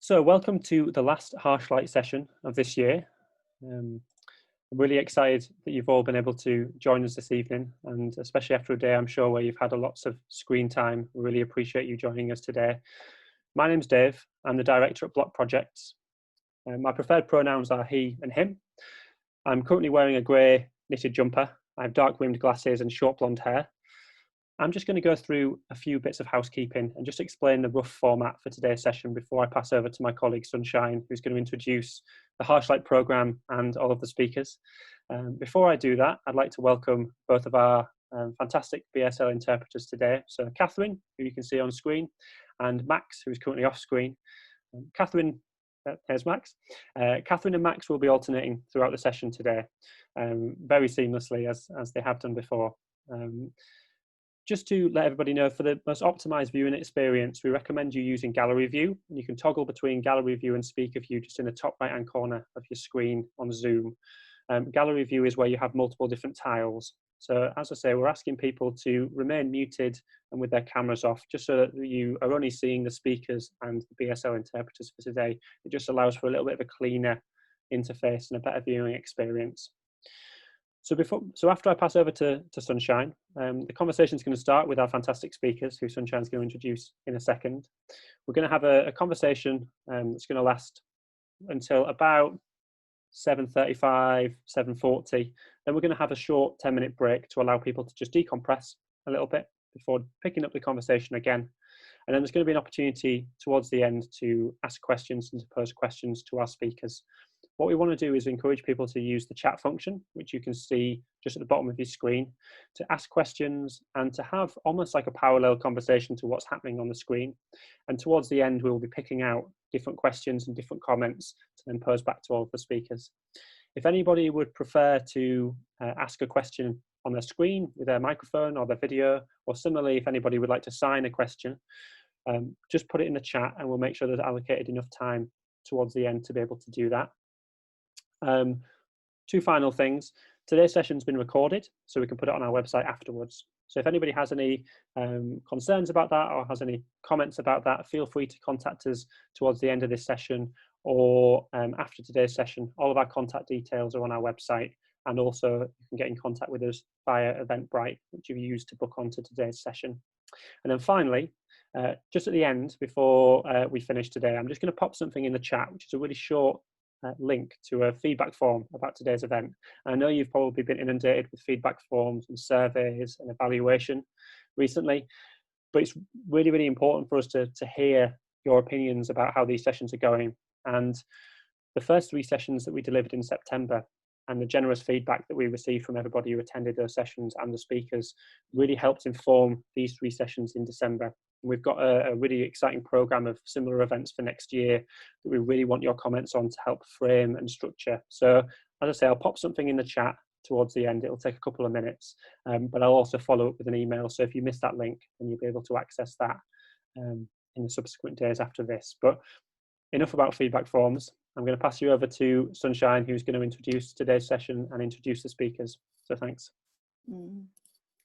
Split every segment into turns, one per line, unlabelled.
So welcome to the last Harsh Light session of this year. I'm really excited that you've all been able to join us this evening, and especially after a day, I'm sure, where you've had lots of screen time. We really appreciate you joining us today. My name's Dave. I'm the director at Bloc Projects. My preferred pronouns are he and him. I'm currently wearing a grey knitted jumper. I have dark rimmed glasses and short blonde hair. I'm just going to go through a few bits of housekeeping and just explain the rough format for today's session before I pass over to my colleague Sunshine, who's going to introduce the Harsh Light programme and all of the speakers. Before I do that, I'd like to welcome both of our fantastic BSL interpreters today. So Catherine, who you can see on screen, and Max, who's currently off screen. Here's Max. Catherine and Max will be alternating throughout the session today, very seamlessly as they have done before. Just to let everybody know, for the most optimized viewing experience, we recommend you using gallery view. And you can toggle between gallery view and speaker view just in the top right hand corner of your screen on Zoom. Gallery view is where you have multiple different tiles. So as I say, we're asking people to remain muted and with their cameras off, just so that you are only seeing the speakers and the BSL interpreters for today. It just allows for a little bit of a cleaner interface and a better viewing experience. So after I pass over to Sunshine, the conversation is going to start with our fantastic speakers, who Sunshine's going to introduce in a second. We're going to have a conversation that's going to last until about 7:35, 7:40. Then we're going to have a short 10-minute break to allow people to just decompress a little bit before picking up the conversation again. And then there's going to be an opportunity towards the end to ask questions and to pose questions to our speakers. What we want to do is encourage people to use the chat function, which you can see just at the bottom of your screen, to ask questions and to have almost like a parallel conversation to what's happening on the screen. And towards the end, we'll be picking out different questions and different comments to then pose back to all of the speakers. If anybody would prefer to ask a question on their screen with their microphone or their video, or similarly, if anybody would like to sign a question, just put it in the chat and we'll make sure there's allocated enough time towards the end to be able to do that. Two final things. Today's session's been recorded, so we can put it on our website afterwards. So if anybody has any concerns about that or has any comments about that, feel free to contact us towards the end of this session or after today's session. All of our contact details are on our website, and also you can get in contact with us via Eventbrite, which you've used to book onto today's session. And then finally, just at the end, before we finish today, I'm just going to pop something in the chat, which is a really short link to a feedback form about today's event. And I know you've probably been inundated with feedback forms and surveys and evaluation recently, but it's really, really important for us to hear your opinions about how these sessions are going. And the first 3 sessions that we delivered in September and the generous feedback that we received from everybody who attended those sessions and the speakers really helped inform these 3 sessions in December. We've got a really exciting program of similar events for next year that we really want your comments on to help frame and structure. So as I say, I'll pop something in the chat towards the end. It'll take a couple of minutes, but I'll also follow up with an email. So if you miss that link, then you'll be able to access that in the subsequent days after this. But enough about feedback forms. I'm going to pass you over to Sunshine, who's going to introduce today's session and introduce the speakers. So thanks.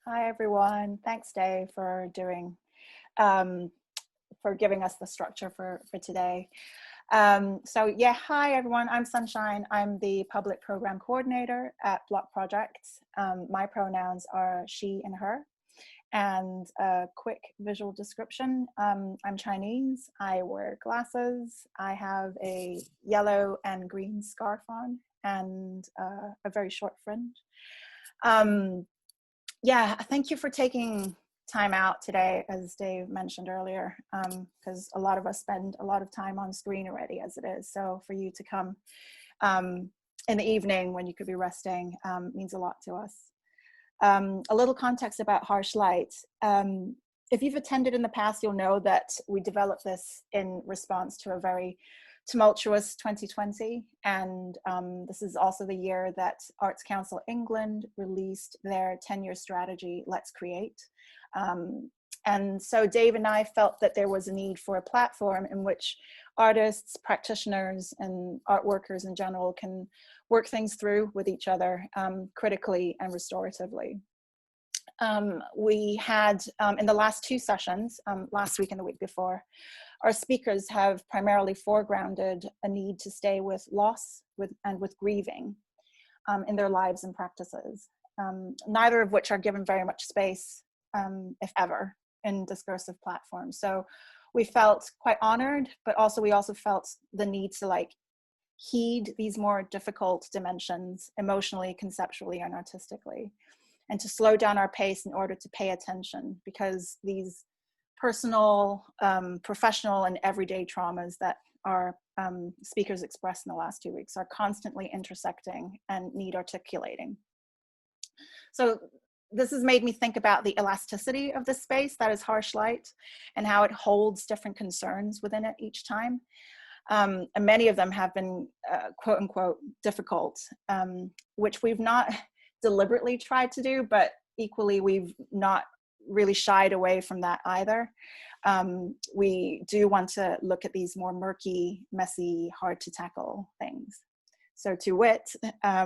Hi, everyone. Thanks, Dave, for giving us the structure for today. So yeah, hi, everyone. I'm Sunshine. I'm the public program coordinator at Bloc Projects. My pronouns are she and her. And a quick visual description. I'm Chinese. I wear glasses. I have a yellow and green scarf on and a very short fringe. Yeah, thank you for taking time out today, as Dave mentioned earlier, because a lot of us spend a lot of time on screen already as it is. So for you to come in the evening when you could be resting means a lot to us. A little context about Harsh Light. If you've attended in the past, you'll know that we developed this in response to a very tumultuous 2020. And this is also the year that Arts Council England released their 10-year strategy, Let's Create. And so Dave and I felt that there was a need for a platform in which artists, practitioners, and art workers in general can work things through with each other critically and restoratively. We had, in the last two sessions, last week and the week before, our speakers have primarily foregrounded a need to stay with loss and with grieving in their lives and practices, neither of which are given very much space, if ever, in discursive platforms. So we felt quite honored, but also we also felt the need to like heed these more difficult dimensions emotionally, conceptually, and artistically, and to slow down our pace in order to pay attention, because these personal, professional, and everyday traumas that our speakers expressed in the last 2 weeks are constantly intersecting and need articulating. So this has made me think about the elasticity of this space that is harsh light and how it holds different concerns within it each time. And many of them have been quote unquote difficult, which we've not deliberately tried to do, but equally we've not really shied away from that either. We do want to look at these more murky, messy, hard to tackle things. So to wit,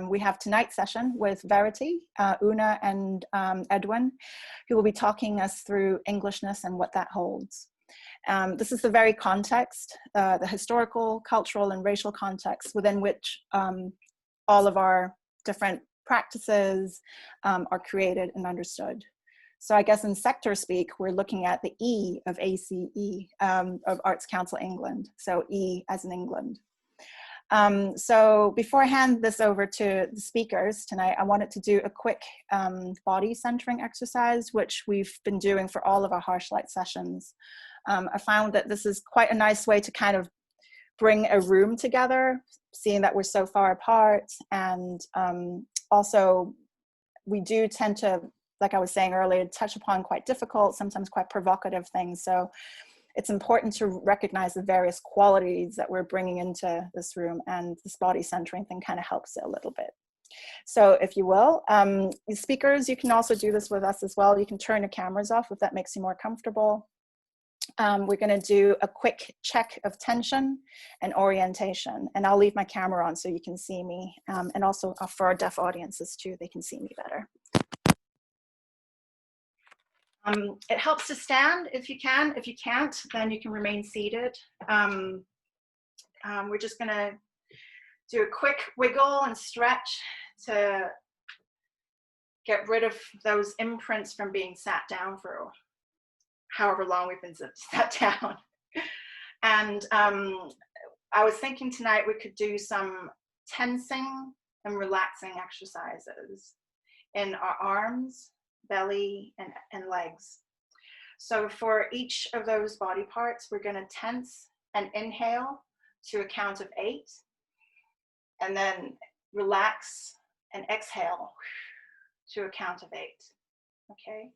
we have tonight's session with Verity, Una, and Edwin, who will be talking us through Englishness and what that holds. This is the very context, the historical, cultural, and racial context within which all of our different practices are created and understood. So I guess in sector speak, we're looking at the E of ACE, of Arts Council England, so E as in England. So before I hand this over to the speakers tonight, I wanted to do a quick body centering exercise, which we've been doing for all of our harsh light sessions. I found that this is quite a nice way to kind of bring a room together, seeing that we're so far apart. And also we do tend to, like I was saying earlier, touch upon quite difficult, sometimes quite provocative things. So it's important to recognize the various qualities that we're bringing into this room, and this body centering thing kind of helps it a little bit. So if you will, speakers, you can also do this with us as well. You can turn your cameras off if that makes you more comfortable. We're going to do a quick check of tension and orientation, and I'll leave my camera on so you can see me, and also for our deaf audiences too, they can see me better. It helps to stand if you can. If you can't, then you can remain seated. We're just going to do a quick wiggle and stretch to get rid of those imprints from being sat down for however long we've been sat down. And I was thinking tonight we could do some tensing and relaxing exercises in our arms, belly, and legs. So for each of those body parts, we're going to tense and inhale to a count of 8, and then relax and exhale to a count of 8. Okay,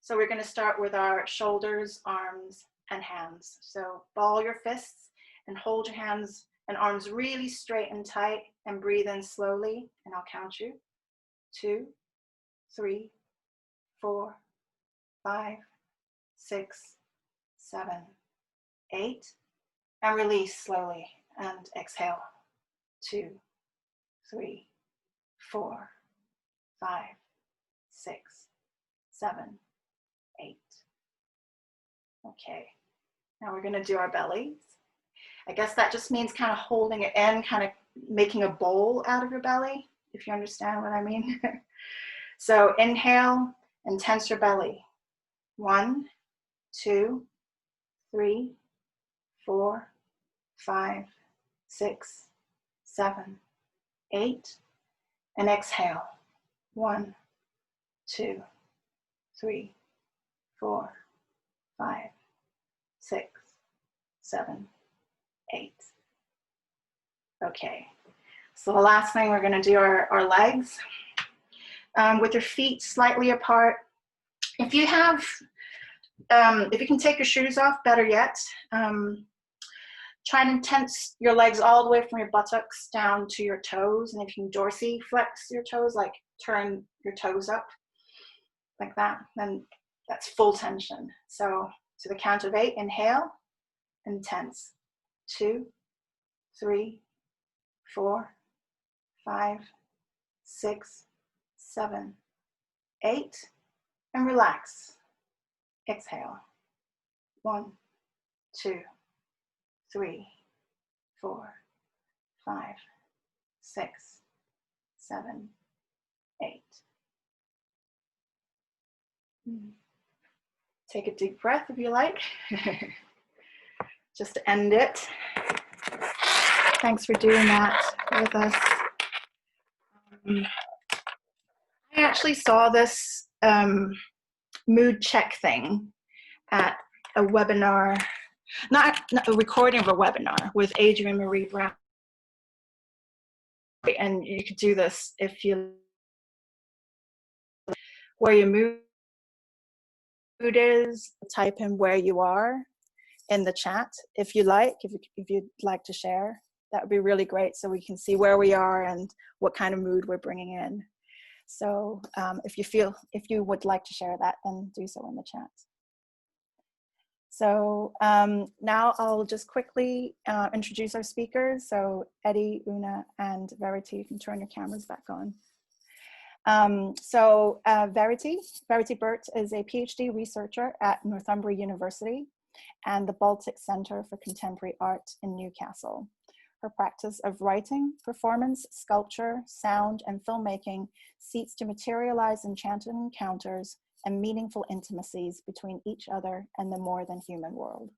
so we're going to start with our shoulders, arms, and hands. So ball your fists and hold your hands and arms really straight and tight, and breathe in slowly, and I'll count you. 2, 3, 4, 5, 6, 7, 8, and release slowly and exhale. 2, 3, 4, 5, 6, 7, 8. Okay, now we're going to do our bellies. I guess that just means kind of holding it in, kind of making a bowl out of your belly, if you understand what I mean. So inhale and tense your belly. 1, 2, 3, 4, 5, 6, 7, 8, and exhale. 1, 2, 3, 4, 5, 6, 7, 8. Okay, so the last thing we're going to do are legs. With your feet slightly apart. If you have, if you can take your shoes off, better yet. Try and tense your legs all the way from your buttocks down to your toes. And if you can dorsiflex your toes, like turn your toes up like that, then that's full tension. So to the count of 8, inhale and tense. 2, 3, 4, 5, 6, 7, 8, and relax. Exhale. 1, 2, 3, 4, 5, 6, 7, 8. Take a deep breath if you like. Just to end it. Thanks for doing that with us. I actually saw this mood check thing at a webinar, not a recording of a webinar with Adrienne Marie Brown. And you could do this if you, where your mood is, type in where you are in the chat if you like, if you'd like to share. That would be really great, so we can see where we are and what kind of mood we're bringing in. So if you would like to share that, then do so in the chat. So now I'll just quickly introduce our speakers. So Eddie, Una, and Verity, you can turn your cameras back on. Verity Birt is a PhD researcher at Northumbria University and the Baltic Center for Contemporary Art in Newcastle. Her practice of writing, performance, sculpture, sound, and filmmaking seeks to materialize enchanting encounters and meaningful intimacies between each other and the more than human world.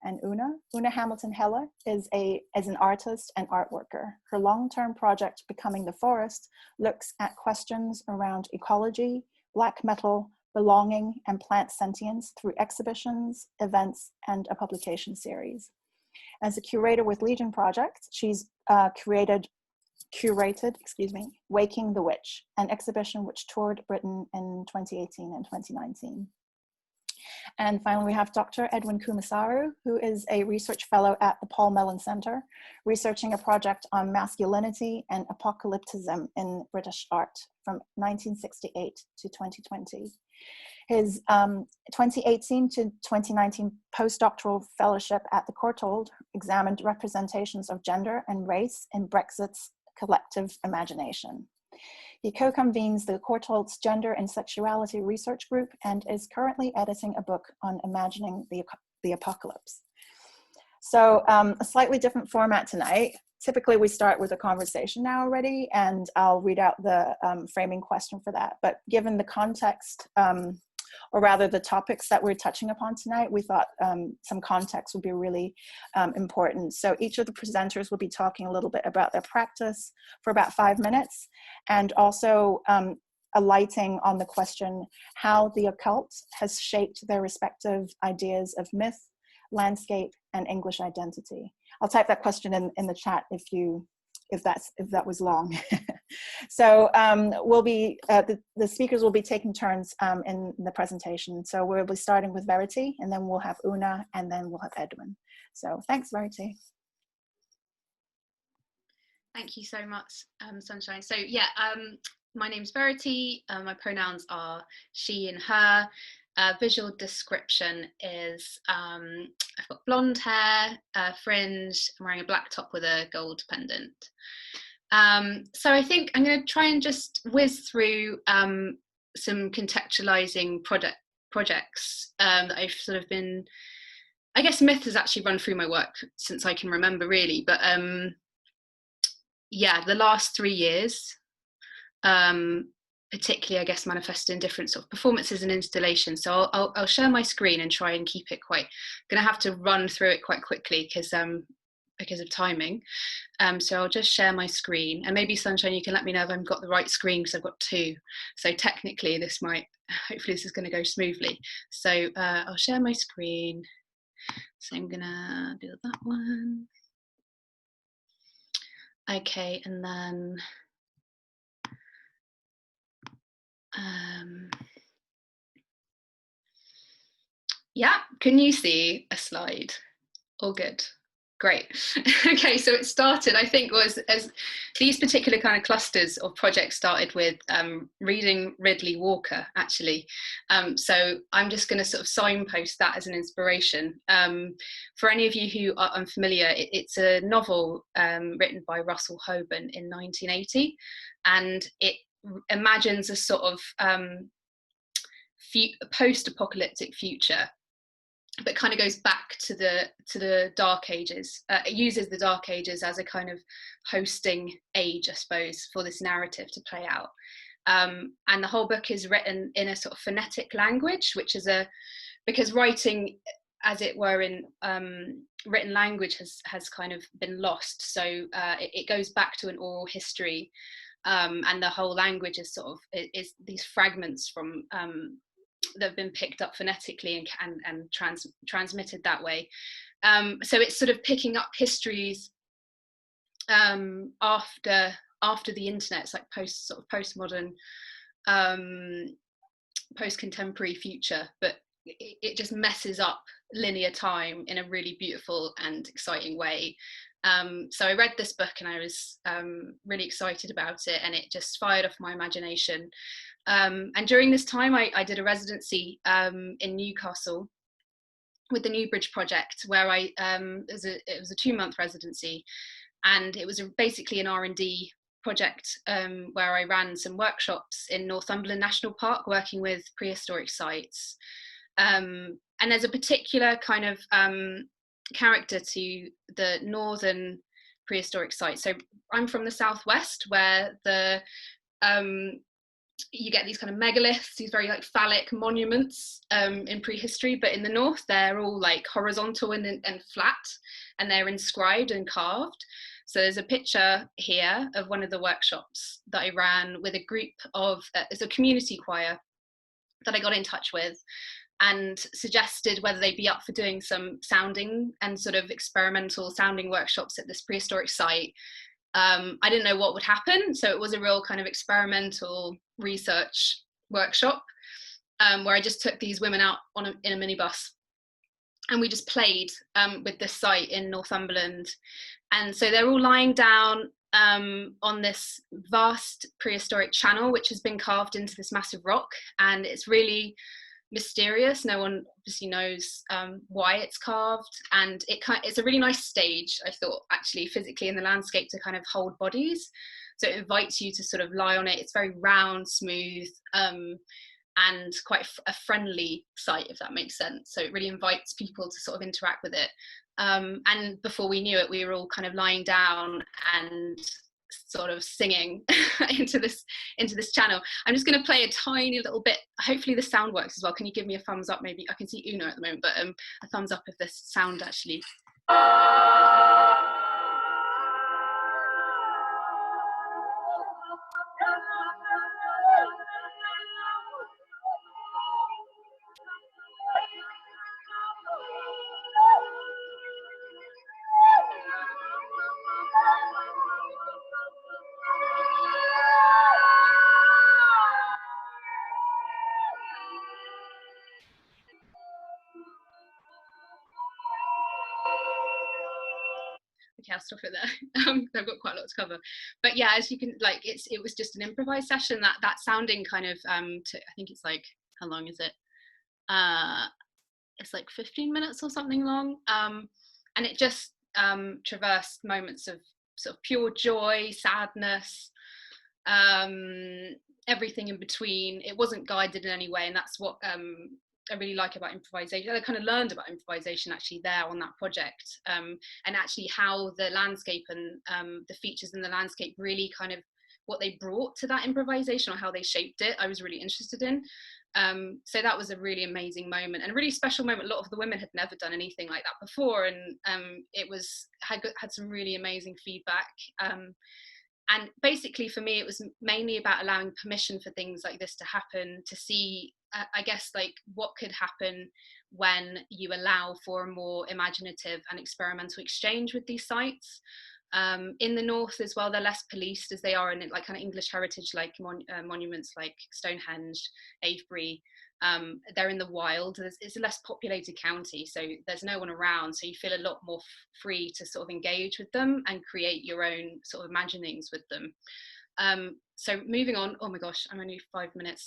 And Una Hamilton Helle is an artist and art worker. Her long-term project, Becoming the Forest, looks at questions around ecology, black metal, belonging, and plant sentience through exhibitions, events, and a publication series. As a curator with Legion Project, she's curated, Waking the Witch, an exhibition which toured Britain in 2018 and 2019. And finally, we have Dr. Edwin Coomasaru, who is a research fellow at the Paul Mellon Center, researching a project on masculinity and apocalypticism in British art from 1968 to 2020. His 2018 to 2019 postdoctoral fellowship at the Courtauld examined representations of gender and race in Brexit's collective imagination. He co-convenes the Courtauld's Gender and Sexuality Research Group and is currently editing a book on imagining the apocalypse. So a slightly different format tonight. Typically we start with a conversation now already, and I'll read out the framing question for that. But given the context, or rather the topics that we're touching upon tonight, we thought some context would be really important. So each of the presenters will be talking a little bit about their practice for about 5 minutes, and also alighting on the question how the occult has shaped their respective ideas of myth, landscape, and English identity. I'll type that question in the chat if that was long. So we'll be, the speakers will be taking turns in the presentation. So we'll be starting with Verity, and then we'll have Una, and then we'll have Edwin. So thanks, Verity.
Thank you so much, Sunshine. So yeah, my name's Verity. My pronouns are she and her. Visual description is I've got blonde hair, fringe, I'm wearing a black top with a gold pendant. So I think I'm going to try and just whiz through some contextualizing projects that I've sort of been, I guess myth has actually run through my work since I can remember really, but yeah, the last 3 years, particularly I guess manifested in different sort of performances and installations. So I'll share my screen and try and keep it quite, I'm going to have to run through it quite quickly because of timing. So I'll just share my screen, and maybe Sunshine, you can let me know if I've got the right screen because I've got 2. So technically this might, hopefully this is going to go smoothly. So I'll share my screen. So I'm gonna do that one. Okay, and then yeah, can you see a slide? All good. Great. Okay, so it started, I think, was as these particular kind of clusters of projects started with reading Ridley Walker, actually. So I'm just going to sort of signpost that as an inspiration. For any of you who are unfamiliar, it's a novel written by Russell Hoban in 1980, and it imagines a sort of post-apocalyptic future, but kind of goes back to the Dark Ages. It uses the Dark Ages as a kind of hosting age, I suppose, for this narrative to play out. And the whole book is written in a sort of phonetic language, which is because writing, as it were, in written language has kind of been lost. So it goes back to an oral history, and the whole language is sort of is these fragments from that have been picked up phonetically and transmitted that way. So it's sort of picking up histories after the internet. It's like postmodern, post-contemporary future, but it just messes up linear time in a really beautiful and exciting way. So I read this book and I was really excited about it, and it just fired off my imagination. And during this time I did a residency in Newcastle with the Bloc Project, where it was a 2-month residency, and it was basically an R&D project where I ran some workshops in Northumberland National Park working with prehistoric sites. And there's a particular kind of character to the northern prehistoric sites. So I'm from the southwest, where you get these kind of megaliths, these very like phallic monuments in prehistory, but in the north they're all like horizontal and flat, and they're inscribed and carved. So there's a picture here of one of the workshops that I ran with a group of, it's a community choir that I got in touch with, and suggested whether they'd be up for doing some sounding and sort of experimental sounding workshops at this prehistoric site. I didn't know what would happen, so it was a real kind of experimental research workshop where I just took these women out in a minibus, and we just played with this site in Northumberland. And so they're all lying down on this vast prehistoric channel which has been carved into this massive rock, and it's really mysterious. No one obviously knows why it's carved, and it's a really nice stage, I thought, actually, physically in the landscape to kind of hold bodies. So it invites you to sort of lie on it. It's very round, smooth, and quite a friendly site, if that makes sense. So it really invites people to sort of interact with it. And before we knew it, we were all kind of lying down and sort of singing into this channel. I'm just going to play a tiny little bit. Hopefully the sound works as well. Can you give me a thumbs up? Maybe I can see Uno at the moment, but a thumbs up if this sound actually. Okay, I'll stop it there. I've got quite a lot to cover, but yeah, as you can, like, it was just an improvised session. That sounding kind of I think it's like, how long is it? It's like 15 minutes or something long, and it just traversed moments of sort of pure joy, sadness, everything in between. It wasn't guided in any way, and that's what I really like about improvisation. I kind of learned about improvisation actually there on that project, and actually how the landscape and the features in the landscape really kind of what they brought to that improvisation, or how they shaped it, I was really interested in. So that was a really amazing moment and a really special moment. A lot of the women had never done anything like that before, and it had some really amazing feedback. And basically for me, it was mainly about allowing permission for things like this to happen, to see, I guess, like what could happen when you allow for a more imaginative and experimental exchange with these sites. In the north as well, they're less policed as they are in like kind of English heritage, like monuments like Stonehenge, Avebury. They're in the wild. It's a less populated county, so there's no one around, so you feel a lot more free to sort of engage with them and create your own sort of imaginings with them. So moving on, oh my gosh, I'm only 5 minutes.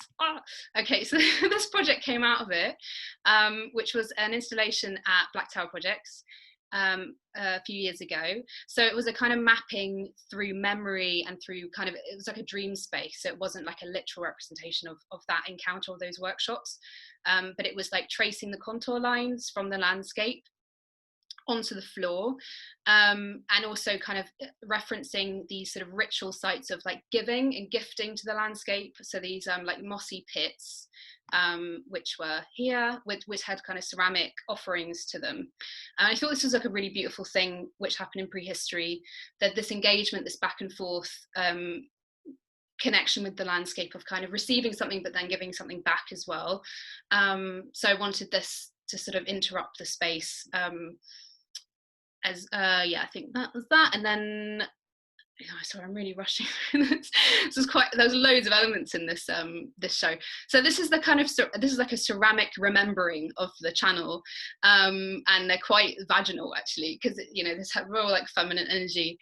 Okay, so this project came out of it, which was an installation at Black Projects. a few years ago. So it was a kind of mapping through memory and through kind of, it was like a dream space. So it wasn't like a literal representation of that encounter or those workshops, but it was like tracing the contour lines from the landscape onto the floor, and also kind of referencing these sort of ritual sites of like giving and gifting to the landscape. So these like mossy pits, which were here, which had kind of ceramic offerings to them. And I thought this was like a really beautiful thing which happened in prehistory, that this engagement, this back and forth connection with the landscape of kind of receiving something but then giving something back as well. So I wanted this to sort of interrupt the space, I think that was that. And then, sorry, I'm really rushing through this. There's loads of elements in this this show. So this is the kind of, this is like a ceramic remembering of the channel, and they're quite vaginal actually, because this had real like feminine energy.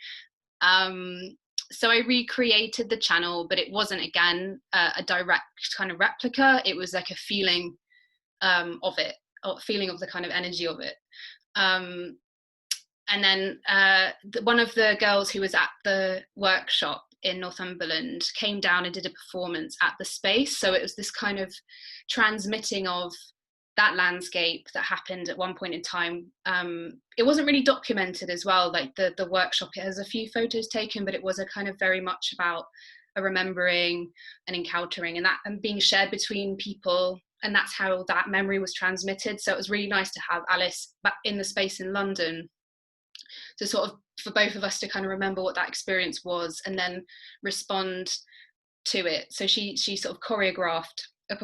So I recreated the channel, but it wasn't again a direct kind of replica. It was like a feeling of it, or feeling of the kind of energy of it. And then one of the girls who was at the workshop in Northumberland came down and did a performance at the space. So it was this kind of transmitting of that landscape that happened at one point in time. It wasn't really documented as well, like the workshop. It has a few photos taken, but it was a kind of very much about a remembering and encountering and being shared between people. And that's how that memory was transmitted. So it was really nice to have Alice back in the space in London, to sort of, for both of us to kind of remember what that experience was and then respond to it. So she sort of choreographed a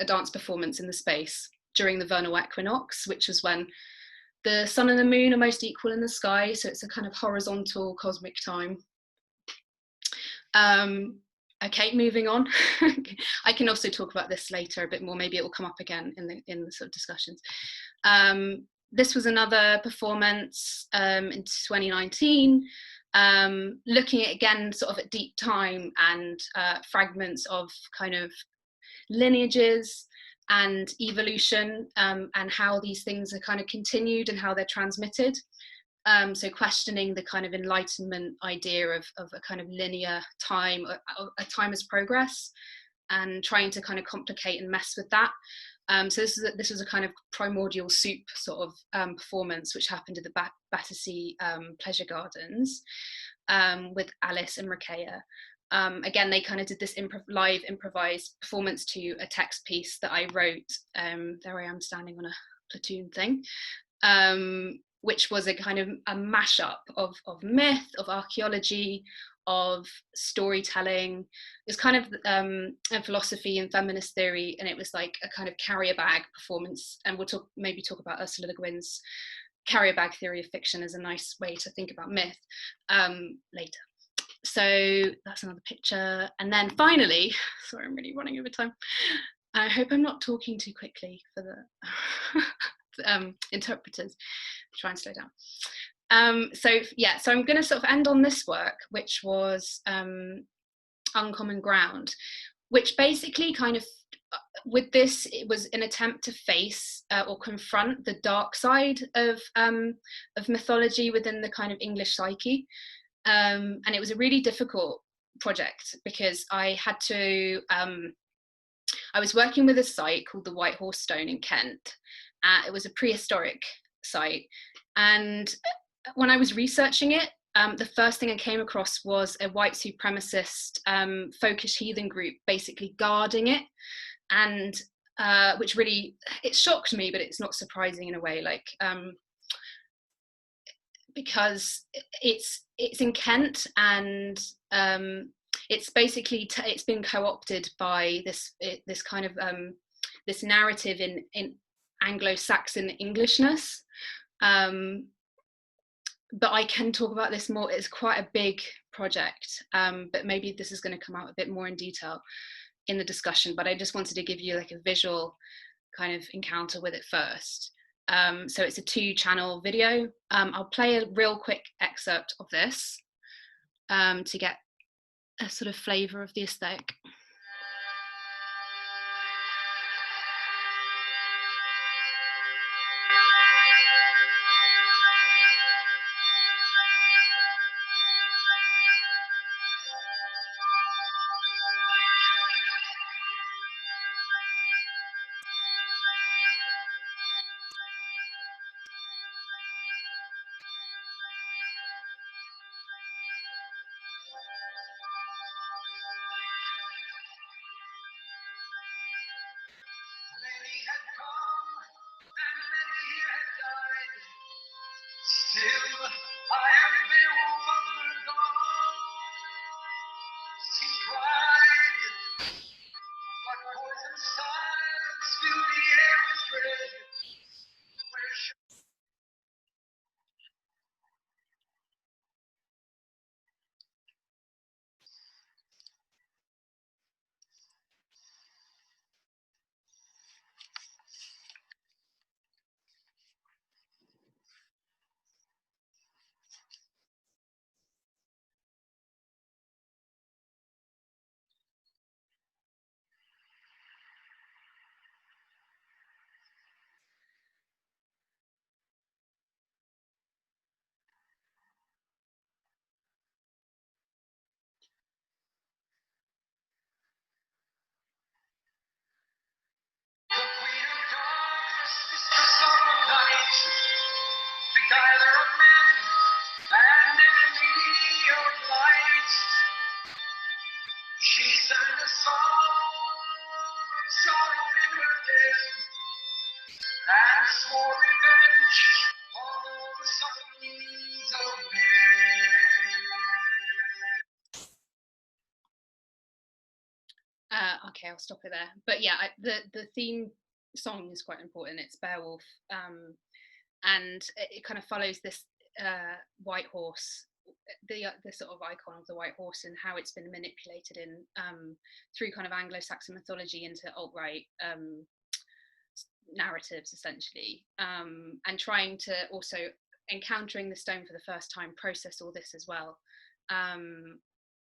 dance performance in the space during the Vernal Equinox, which is when the sun and the moon are most equal in the sky. So it's a kind of horizontal cosmic time. Okay, moving on. I can also talk about this later a bit more. Maybe it will come up again in the sort of discussions. This was another performance in 2019, looking at, again, sort of at deep time and fragments of kind of lineages and evolution, and how these things are kind of continued and how they're transmitted. So questioning the kind of Enlightenment idea of a kind of linear time, a time as progress, and trying to kind of complicate and mess with that. So this was a kind of primordial soup sort of performance, which happened at the Battersea Pleasure Gardens, with Alice and Rakaya. Again, they kind of did this live improvised performance to a text piece that I wrote. There I am standing on a platoon thing, which was a kind of a mashup of myth, of archaeology, of storytelling. It's kind of a philosophy and feminist theory, and it was like a kind of carrier bag performance. And we'll maybe talk about Ursula Le Guin's carrier bag theory of fiction as a nice way to think about myth later. So that's another picture. And then finally, sorry, I'm really running over time. I hope I'm not talking too quickly for the interpreters. Try and slow down. So I'm going to sort of end on this work, which was Uncommon Ground, which basically kind of, with this, it was an attempt to face or confront the dark side of mythology within the kind of English psyche. And it was a really difficult project because I had to, I was working with a site called the White Horse Stone in Kent. It was a prehistoric site. And when I was researching it, the first thing I came across was a white supremacist folkish heathen group basically guarding it. And which really, it shocked me, but it's not surprising in a way, like, because it's in Kent, and it's basically it's been co-opted by this kind of this narrative in Anglo-Saxon Englishness. But I can talk about this more. It's quite a big project, but maybe this is going to come out a bit more in detail in the discussion. But I just wanted to give you like a visual kind of encounter with it first. So it's a 2-channel video. I'll play a real quick excerpt of this to get a sort of flavour of the aesthetic.
a song on it, beguiler of men and enemy of light. She sang a song of sorrow in her death and swore revenge on all the sons of men.
Okay, I'll stop it there. But yeah, the theme song is quite important. It's Beowulf, and it kind of follows this white horse, the sort of icon of the white horse, and how it's been manipulated in through kind of Anglo-Saxon mythology into alt-right narratives, essentially, and trying to also, encountering the stone for the first time, process all this as well.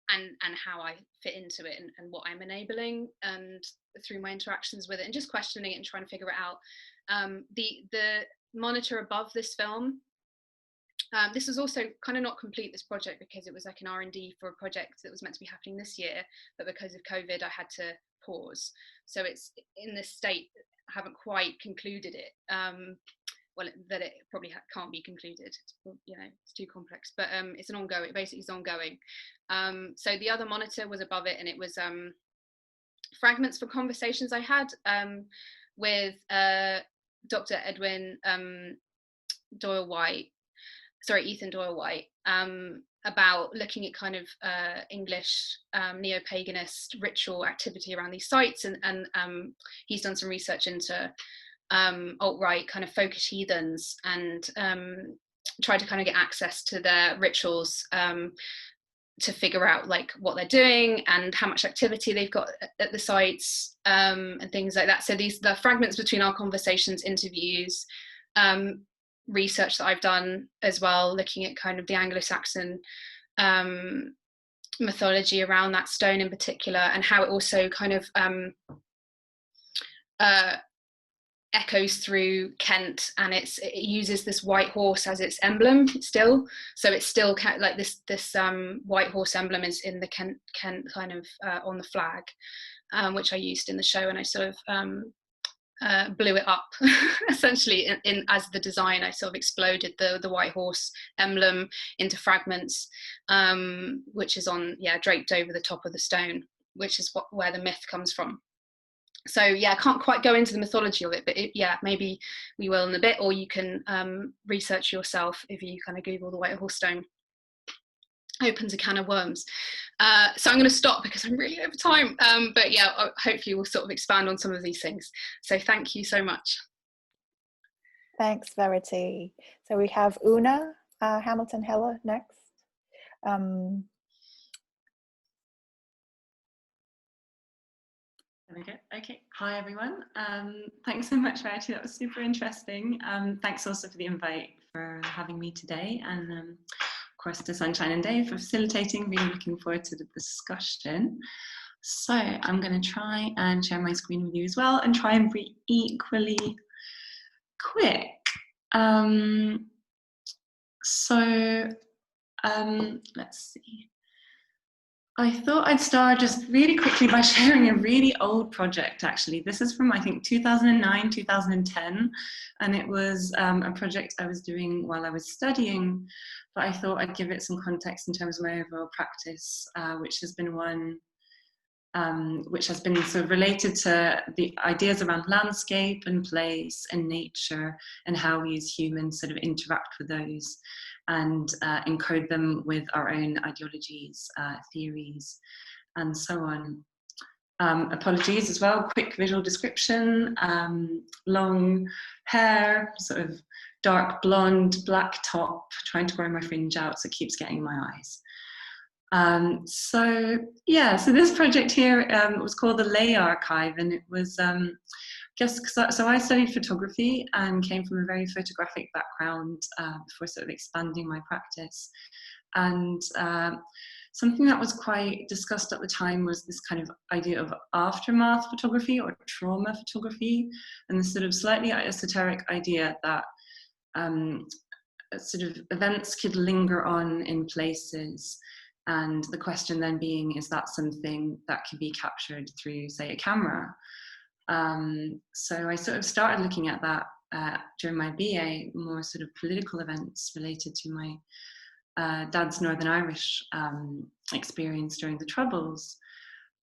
And how I fit into it, and what I'm enabling, and through my interactions with it, and just questioning it and trying to figure it out. The monitor above this film, this was also kind of not complete, this project, because it was like an R&D for a project that was meant to be happening this year, but because of COVID I had to pause. So it's in this state, I haven't quite concluded it. Well, that it probably can't be concluded. It's, you know, it's too complex, but it's an ongoing, basically it's ongoing. So the other monitor was above it, and it was fragments from conversations I had with Dr. Edwin Ethan Doyle White, about looking at kind of English neo-paganist ritual activity around these sites, and he's done some research into alt-right kind of folkish heathens, and try to kind of get access to their rituals, to figure out like what they're doing and how much activity they've got at the sites, and things like that. So the fragments between our conversations, interviews, research that I've done as well, looking at kind of the Anglo-Saxon mythology around that stone in particular, and how it also kind of echoes through Kent, and it uses this white horse as its emblem still. So it's still like this white horse emblem is in the Kent kind of on the flag, which I used in the show, and I sort of blew it up essentially in as the design. I sort of exploded the white horse emblem into fragments, which is draped over the top of the stone, which is where the myth comes from. So yeah, I can't quite go into the mythology of it, but maybe we will in a bit, or you can research yourself if you kind of Google the white horse stone. Opens a can of worms. So I'm going to stop because I'm really over time, but yeah, hopefully we'll sort of expand on some of these things. So thank you so much.
Thanks, Verity. So we have Una Hamilton Helle next.
There we go. Okay. Hi, everyone. Thanks so much, Verity. That was super interesting. Thanks also for the invite, for having me today, and of course to Sunshine and Dave for facilitating. Really looking forward to the discussion. So I'm going to try and share my screen with you as well, and try and be equally quick. Let's see. I thought I'd start just really quickly by sharing a really old project, actually. This is from, I think, 2009, 2010, and it was a project I was doing while I was studying, but I thought I'd give it some context in terms of my overall practice, which has been one which has been sort of related to the ideas around landscape and place and nature, and how we as humans sort of interact with those and encode them with our own ideologies, theories, and so on. Apologies as well, quick visual description, long hair, sort of dark blonde, black top, trying to grow my fringe out so it keeps getting in my eyes. So this project here was called the Ley Archive, and it was so I studied photography and came from a very photographic background before sort of expanding my practice. And something that was quite discussed at the time was this kind of idea of aftermath photography or trauma photography, and this sort of slightly esoteric idea that sort of events could linger on in places. And the question then being, is that something that can be captured through, say, a camera? So I sort of started looking at that during my BA, more sort of political events related to my dad's Northern Irish experience during the Troubles.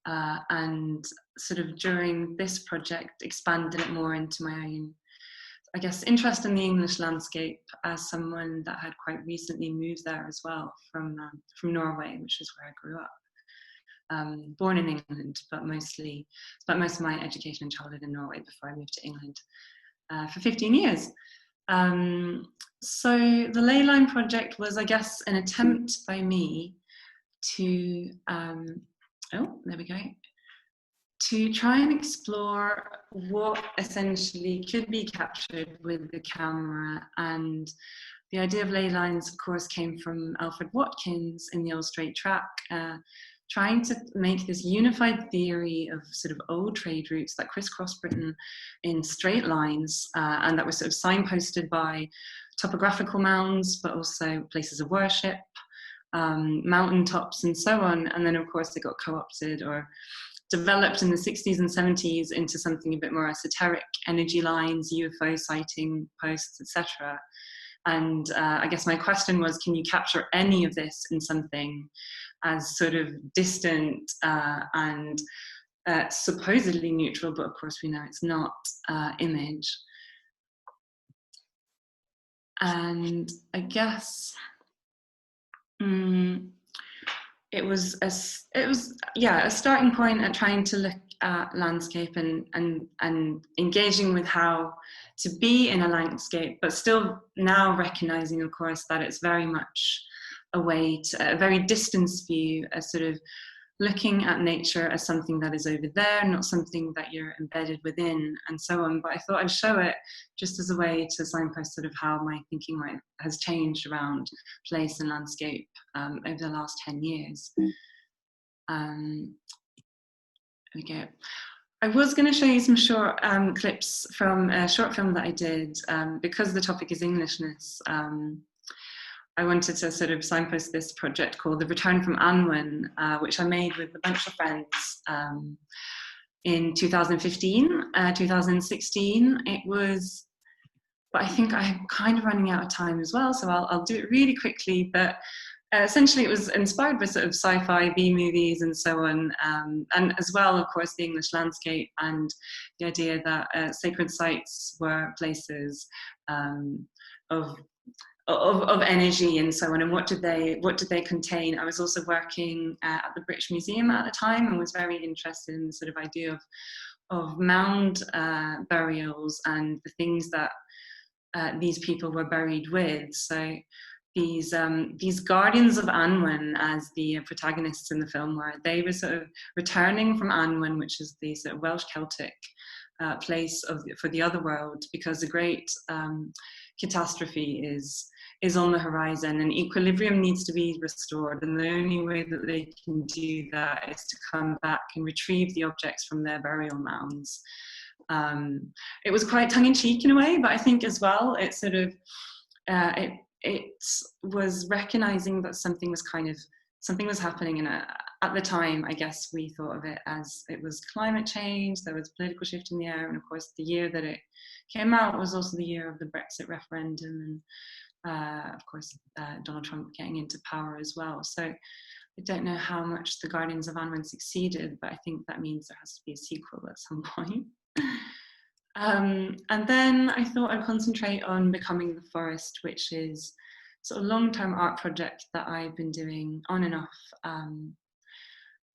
And sort of during this project expanded it more into my own, I guess, interest in the English landscape as someone that had quite recently moved there as well from Norway, which is where I grew up. Born in England, but mostly spent most of my education and childhood in Norway before I moved to England for 15 years. So the Ley Line Project was, I guess, an attempt by me to, there we go, to try and explore what essentially could be captured with the camera. And the idea of ley lines, of course, came from Alfred Watkins in the Old Straight Track, trying to make this unified theory of sort of old trade routes that crisscross Britain in straight lines, and that were sort of signposted by topographical mounds, but also places of worship, mountain tops and so on. And then of course they got co-opted or developed in the 60s and 70s into something a bit more esoteric, energy lines, UFO sighting posts, etc. And I guess my question was, can you capture any of this in something as sort of distant and supposedly neutral, but of course we know it's not, image? And I guess it was a starting point at trying to look at landscape and engaging with how to be in a landscape, but still now recognizing, of course, that it's very much a very distance view, a sort of looking at nature as something that is over there, not something that you're embedded within, and so on. But I thought I'd show it just as a way to signpost sort of how my thinking has changed around place and landscape over the last 10 years. There we go. I was going to show you some short clips from a short film that I did, because the topic is Englishness. I wanted to sort of signpost this project called The Return from Unwin, which I made with a bunch of friends in 2015, 2016. It was, but I think I'm kind of running out of time as well, so I'll do it really quickly. But essentially it was inspired by sort of sci-fi, B-movies and so on, and as well, of course, the English landscape and the idea that sacred sites were places of energy and so on, and what did they contain. I was also working at the British Museum at the time and was very interested in the sort of idea of mound burials and the things that these people were buried with. So these guardians of Anwen, as the protagonists in the film were, they were sort of returning from Anwen, which is the sort of Welsh Celtic place for the other world, because the great catastrophe is on the horizon and equilibrium needs to be restored, and the only way that they can do that is to come back and retrieve the objects from their burial mounds. It was quite tongue-in-cheek in a way, but I think as well it sort of it was recognizing that something was happening, and at the time I guess we thought of it as it was climate change, there was political shift in the air, and of course the year that it came out was also the year of the Brexit referendum, and of course Donald Trump getting into power as well. So I don't know how much the Guardians of Anwen succeeded, but I think that means there has to be a sequel at some point. And then I thought I'd concentrate on Becoming the Forest, which is sort of long-term art project that I've been doing on and off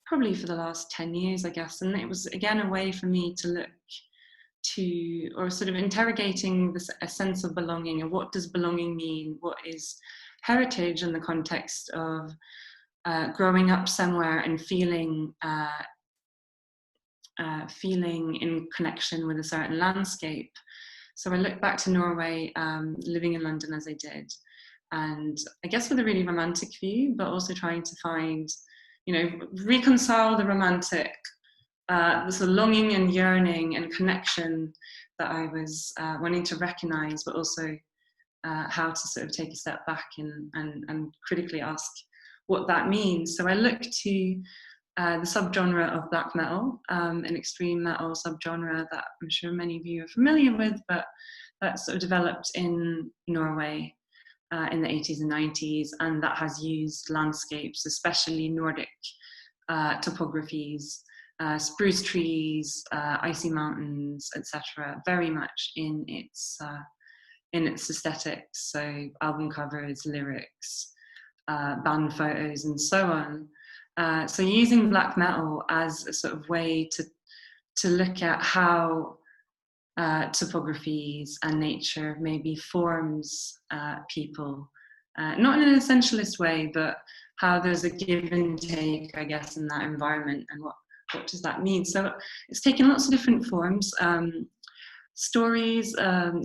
probably for the last 10 years, I guess. And it was again a way for me to look to, or sort of interrogating a sense of belonging, and what does belonging mean? What is heritage in the context of growing up somewhere and feeling in connection with a certain landscape. So I looked back to Norway, living in London as I did, and I guess with a really romantic view, but also trying to find, reconcile the romantic, the sort of longing and yearning and connection that I was wanting to recognize, but also how to sort of take a step back and critically ask what that means. So I looked to the subgenre of black metal, an extreme metal subgenre that I'm sure many of you are familiar with, but that sort of developed in Norway in the 80s and 90s, and that has used landscapes, especially Nordic topographies, spruce trees, icy mountains, etc., very much in its aesthetics. So album covers, lyrics, band photos, and so on. So using black metal as a sort of way to look at how topographies and nature maybe forms people, not in an essentialist way, but how there's a give and take, I guess, in that environment, and what does that mean? So it's taken lots of different forms. Stories,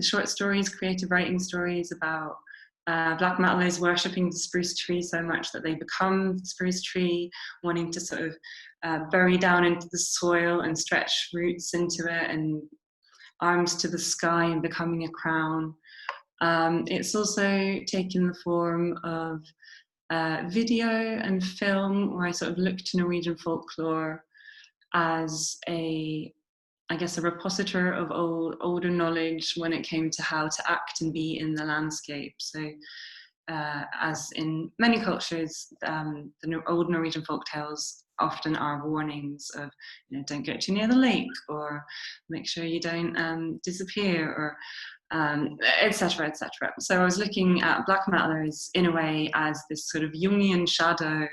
short stories, creative writing stories about black metalers worshipping the spruce tree so much that they become the spruce tree, wanting to sort of bury down into the soil and stretch roots into it, and arms to the sky and becoming a crown. It's also taken the form of video and film, where I sort of look to Norwegian folklore as a repository of older knowledge when it came to how to act and be in the landscape. So as in many cultures, the old Norwegian folk tales often are warnings of, don't go too near the lake, or make sure you don't disappear, or etc., etc. So I was looking at black metalers in a way as this sort of Jungian shadow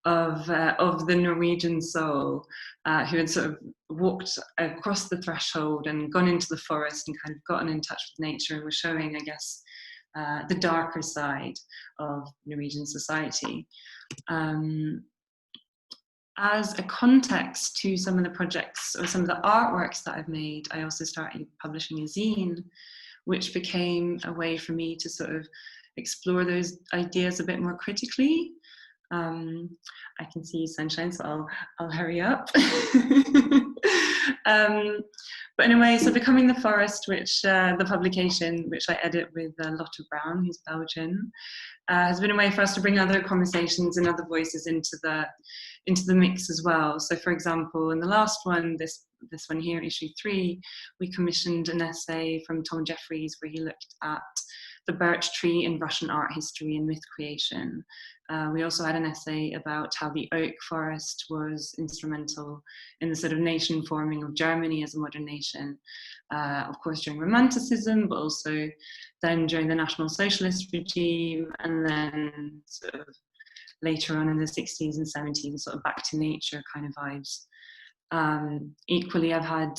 of the Norwegian soul, who had sort of walked across the threshold and gone into the forest and kind of gotten in touch with nature, and were showing, I guess, the darker side of Norwegian society. As a context to some of the projects or some of the artworks that I've made, I also started publishing a zine, which became a way for me to sort of explore those ideas a bit more critically. I can see Sunshine, so I'll hurry up. But in a way, so Becoming the Forest, which the publication, which I edit with Lotte Brown, who's Belgian, has been a way for us to bring other conversations and other voices into the mix as well. So, for example, in the last one, this one here, issue 3, we commissioned an essay from Tom Jeffries where he looked at the Birt tree in Russian art history and myth creation. We also had an essay about how the oak forest was instrumental in the sort of nation forming of Germany as a modern nation, of course during Romanticism, but also then during the National Socialist regime, and then sort of later on in the 60s and 70s, sort of back to nature kind of vibes. Equally, I've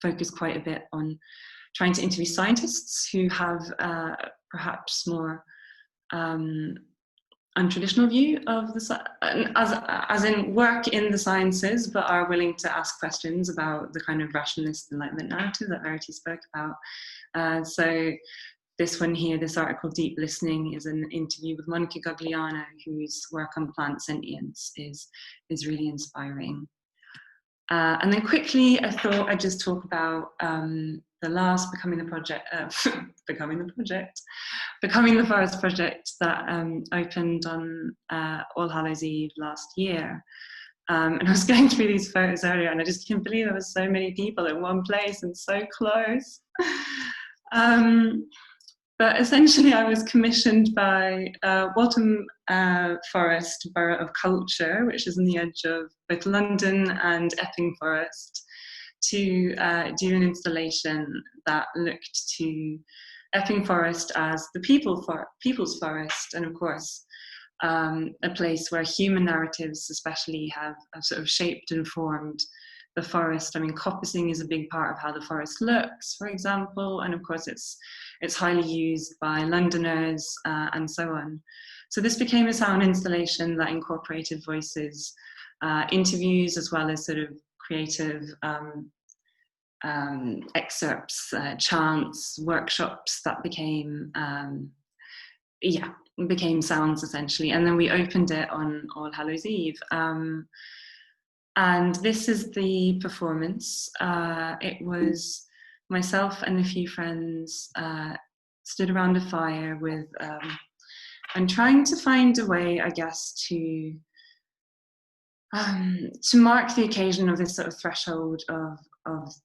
focused quite a bit on trying to interview scientists who have perhaps more untraditional view of as in work in the sciences, but are willing to ask questions about the kind of rationalist Enlightenment narrative that Verity spoke about. So this one here, this article, Deep Listening, is an interview with Monica Gagliano, whose work on plant sentience is really inspiring. And then quickly, I thought I'd just talk about the last Becoming the Forest project that opened on All Hallows Eve last year. And I was going through these photos earlier, and I just can't believe there were so many people in one place and so close. But essentially, I was commissioned by Waltham Forest Borough of Culture, which is on the edge of both London and Epping Forest, to do an installation that looked to Epping Forest as the people's forest, and of course, a place where human narratives especially have sort of shaped and formed the forest. I mean, coppicing is a big part of how the forest looks, for example, and of course it's highly used by Londoners and so on. So this became a sound installation that incorporated voices, interviews, as well as sort of creative excerpts, chants, workshops that became sounds essentially. And then we opened it on All Hallows Eve. And this is the performance. It was myself and a few friends stood around a fire with, and trying to find a way, I guess, to mark the occasion of this sort of threshold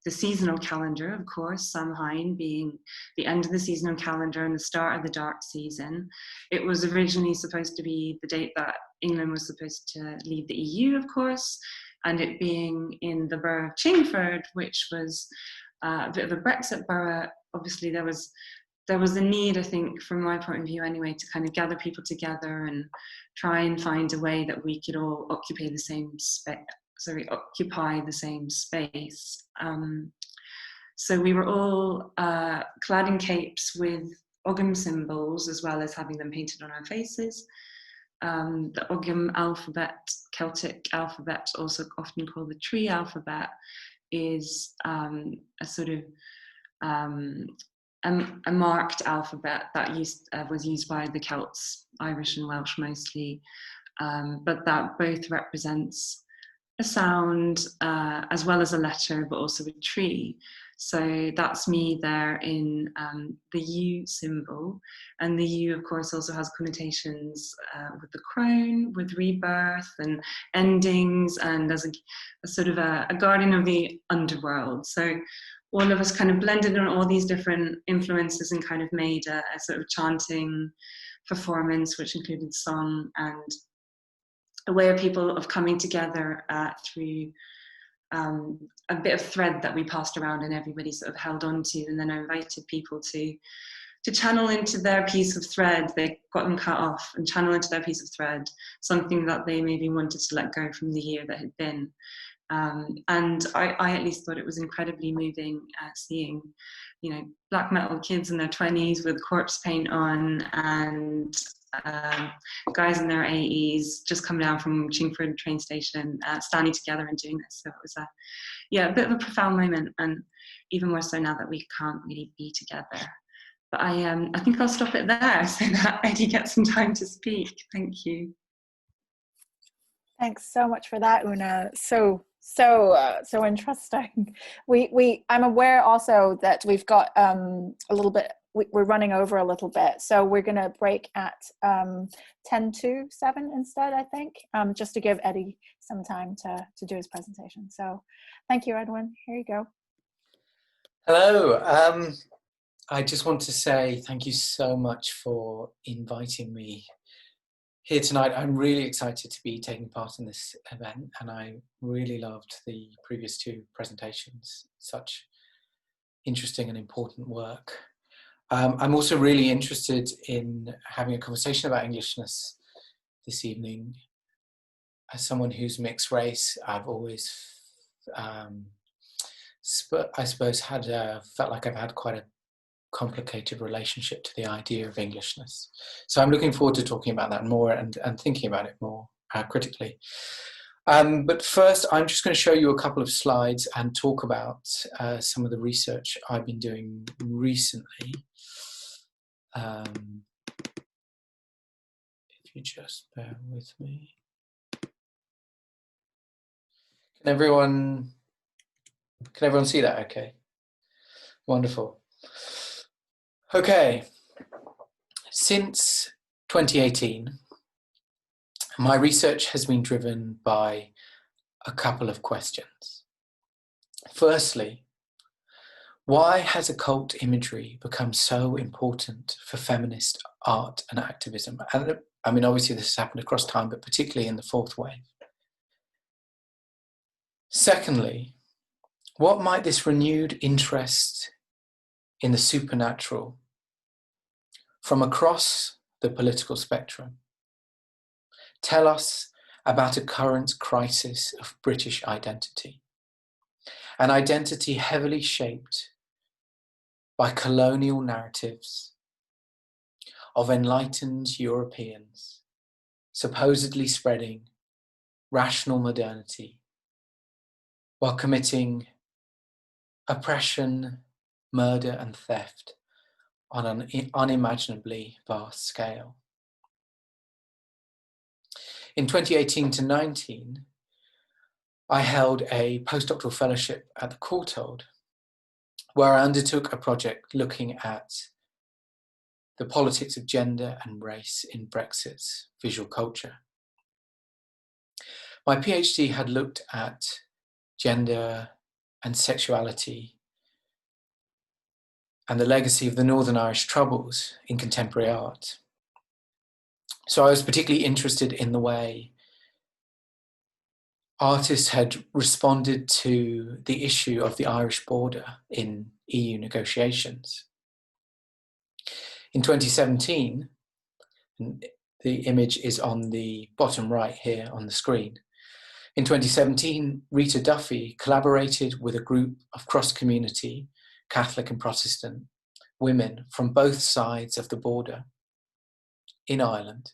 the seasonal calendar, of course, Samhain being the end of the seasonal calendar and the start of the dark season. It was originally supposed to be the date that England was supposed to leave the EU, of course, and it being in the borough of Chingford, which was a bit of a Brexit borough. Obviously there was a need, I think, from my point of view anyway, to kind of gather people together and try and find a way that we could all occupy the same space. So we were all clad in capes with Ogum symbols, as well as having them painted on our faces. The Ogum alphabet, Celtic alphabet, also often called the tree alphabet, is a sort of a marked alphabet that was used by the Celts, Irish and Welsh mostly, but that both represents a sound as well as a letter, but also a tree. So that's me there in the U symbol. And the U, of course, also has connotations with the crone, with rebirth and endings, and as a sort of a guardian of the underworld. So all of us kind of blended on all these different influences and kind of made a sort of chanting performance, which included song and a way of people of coming together through a bit of thread that we passed around and everybody sort of held on to, and then I invited people to channel into their piece of thread. They got them cut off and channel into their piece of thread something that they maybe wanted to let go from the year that had been. And I at least thought it was incredibly moving seeing, you know, black metal kids in their 20s with corpse paint on and guys in their 80s just come down from Chingford train station, standing together and doing this. So it was a bit of a profound moment, and even more so now that we can't really be together. But I think I'll stop it there so that Eddie gets some time to speak. Thank you.
Thanks so much for that, Una. So interesting. I'm aware also that we've got a little bit. We're running over a little bit, so we're going to break at 10 to 7 instead, I think, just to give Eddie some time to do his presentation. So thank you, Edwin. Here you go.
Hello. I just want to say thank you so much for inviting me here tonight. I'm really excited to be taking part in this event, and I really loved the previous two presentations. Such interesting and important work. I'm also really interested in having a conversation about Englishness this evening. As someone who's mixed race, I've always, I suppose, felt like I've had quite a complicated relationship to the idea of Englishness. So I'm looking forward to talking about that more and thinking about it more critically. But first, I'm just going to show you a couple of slides and talk about some of the research I've been doing recently. If you just bear with me. Can everyone see that okay? Wonderful. Okay, since 2018, my research has been driven by a couple of questions. Firstly, why has occult imagery become so important for feminist art and activism? And I mean, obviously this has happened across time, but particularly in the fourth wave. Secondly, what might this renewed interest in the supernatural from across the political spectrum tell us about a current crisis of British identity? An identity heavily shaped by colonial narratives of enlightened Europeans supposedly spreading rational modernity while committing oppression, murder and theft on an unimaginably vast scale. In 2018 to 19, I held a postdoctoral fellowship at the Courtauld, where I undertook a project looking at the politics of gender and race in Brexit's visual culture. My PhD had looked at gender and sexuality, and the legacy of the Northern Irish Troubles in contemporary art. So I was particularly interested in the way artists had responded to the issue of the Irish border in EU negotiations. In 2017, and the image is on the bottom right here on the screen. In 2017, Rita Duffy collaborated with a group of cross-community, Catholic and Protestant, women from both sides of the border in Ireland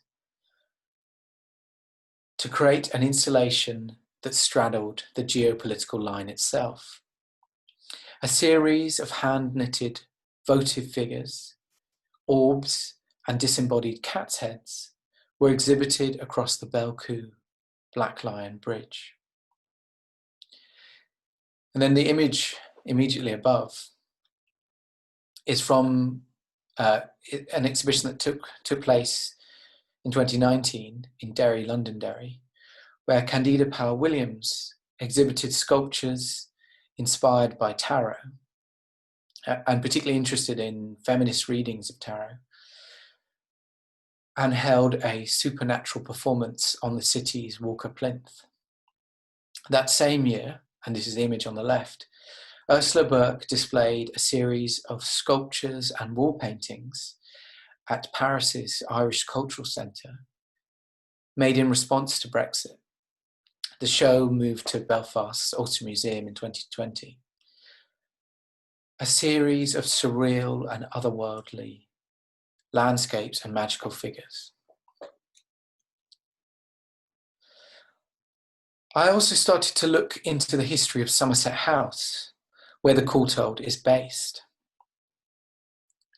to create an installation that straddled the geopolitical line itself. A series of hand-knitted votive figures, orbs, and disembodied cats' heads were exhibited across the Belcoo Black Lion Bridge. And then the image immediately above is from an exhibition that took place in 2019 in Derry, Londonderry, where Candida Powell-Williams exhibited sculptures inspired by tarot, and particularly interested in feminist readings of tarot, and held a supernatural performance on the city's Walker Plinth. That same year, and this is the image on the left, Ursula Burke displayed a series of sculptures and wall paintings at Paris's Irish Cultural Centre, made in response to Brexit. The show moved to Belfast's Ulster Museum in 2020. A series of surreal and otherworldly landscapes and magical figures. I also started to look into the history of Somerset House, where the Courtauld is based.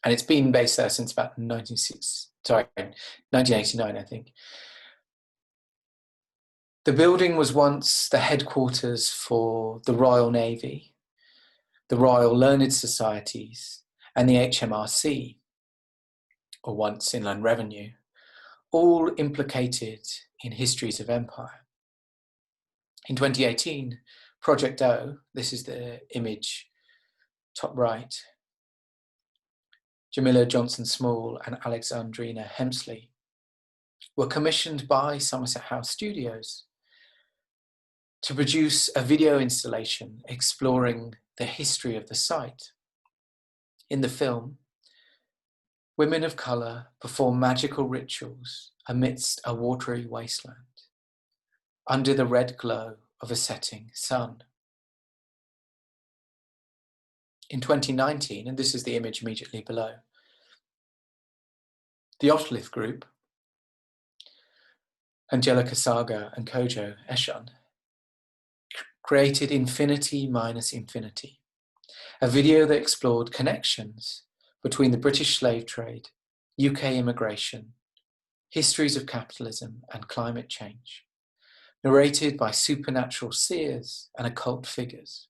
And it's been based there since about 1989, I think. The building was once the headquarters for the Royal Navy, the Royal Learned Societies, and the HMRC, or once Inland Revenue, all implicated in histories of empire. In 2018, Project O, this is the image top right, Jamila Johnson-Small and Alexandrina Hemsley were commissioned by Somerset House Studios to produce a video installation exploring the history of the site. In the film, women of colour perform magical rituals amidst a watery wasteland, under the red glow of a setting sun. In 2019, and this is the image immediately below, the Otolith Group, Angelica Saga and Kojo Eshon, created Infinity Minus Infinity, a video that explored connections between the British slave trade, UK immigration, histories of capitalism and climate change, narrated by supernatural seers and occult figures.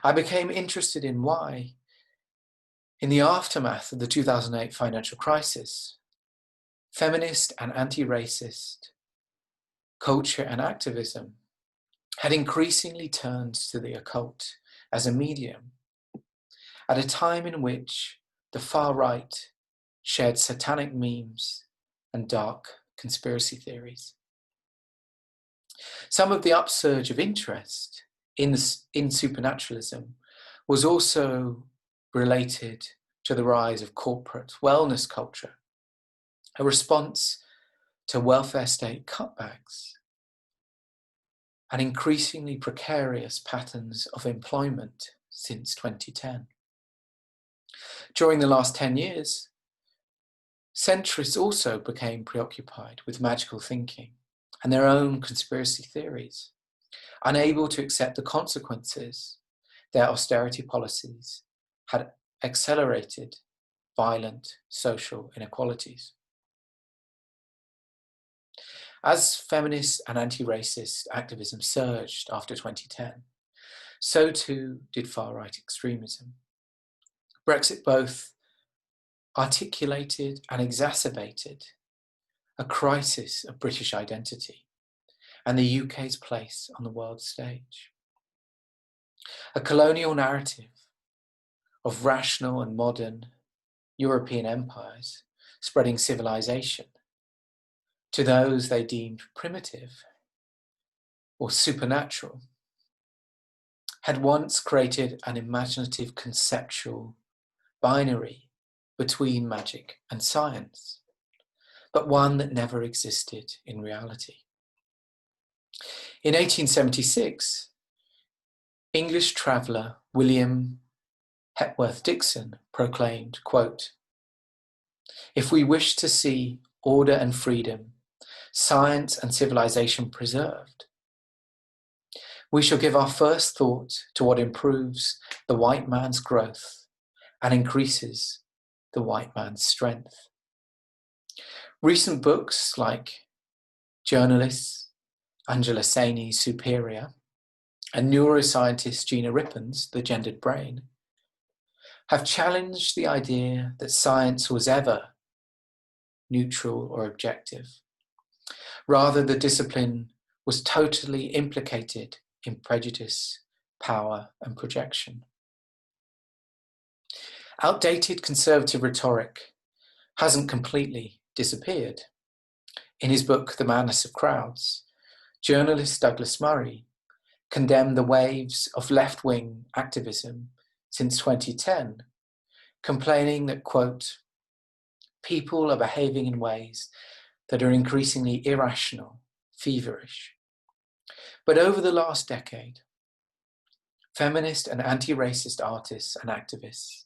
I became interested in why, in the aftermath of the 2008 financial crisis, feminist and anti-racist culture and activism had increasingly turned to the occult as a medium, at a time in which the far right shared satanic memes and dark conspiracy theories. Some of the upsurge of interest in supernaturalism was also related to the rise of corporate wellness culture, a response to welfare state cutbacks and increasingly precarious patterns of employment since 2010. During the last 10 years, centrists also became preoccupied with magical thinking and their own conspiracy theories, unable to accept the consequences their austerity policies had accelerated violent social inequalities. As feminist and anti-racist activism surged after 2010, so too did far-right extremism. Brexit both articulated and exacerbated a crisis of British identity and the UK's place on the world stage. a colonial narrative of rational and modern European empires spreading civilization to those they deemed primitive or supernatural, had once created an imaginative conceptual binary between magic and science, but one that never existed in reality. In 1876, English traveller William Hepworth Dixon proclaimed, quote, "If we wish to see order and freedom, science and civilization preserved, we shall give our first thought to what improves the white man's growth and increases the white man's strength." Recent books like journalists Angela Saini's Superior and neuroscientist Gina Rippon's The Gendered Brain have challenged the idea that science was ever neutral or objective. Rather, the discipline was totally implicated in prejudice, power, and projection. Outdated conservative rhetoric hasn't completely disappeared. In his book, The Madness of Crowds, journalist Douglas Murray condemned the waves of left-wing activism since 2010, complaining that, quote, "people are behaving in ways that are increasingly irrational, feverish." But over the last decade, feminist and anti-racist artists and activists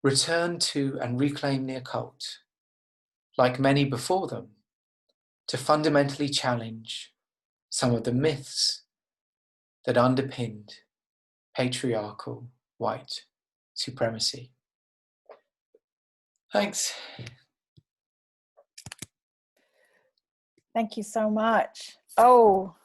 returned to and reclaimed the occult, like many before them, to fundamentally challenge some of the myths that underpinned patriarchal white supremacy. Thanks.
Thank you so much. Oh,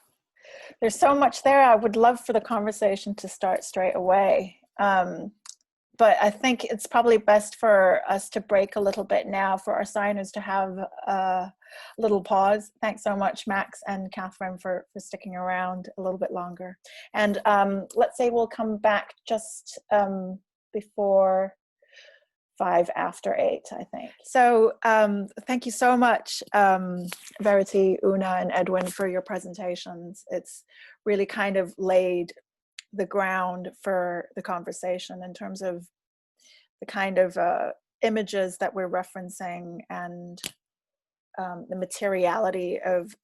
there's so much there. I would love for the conversation to start straight away. But I think it's probably best for us to break a little bit now, for our signers to have a little pause. Thanks so much, Max and Catherine, for sticking around a little bit longer. And let's say we'll come back just before 5 after 8, I think. So thank you so much, Verity, Una, and Edwin, for your presentations. It's really kind of laid the ground for the conversation in terms of the kind of images that we're referencing and the materiality of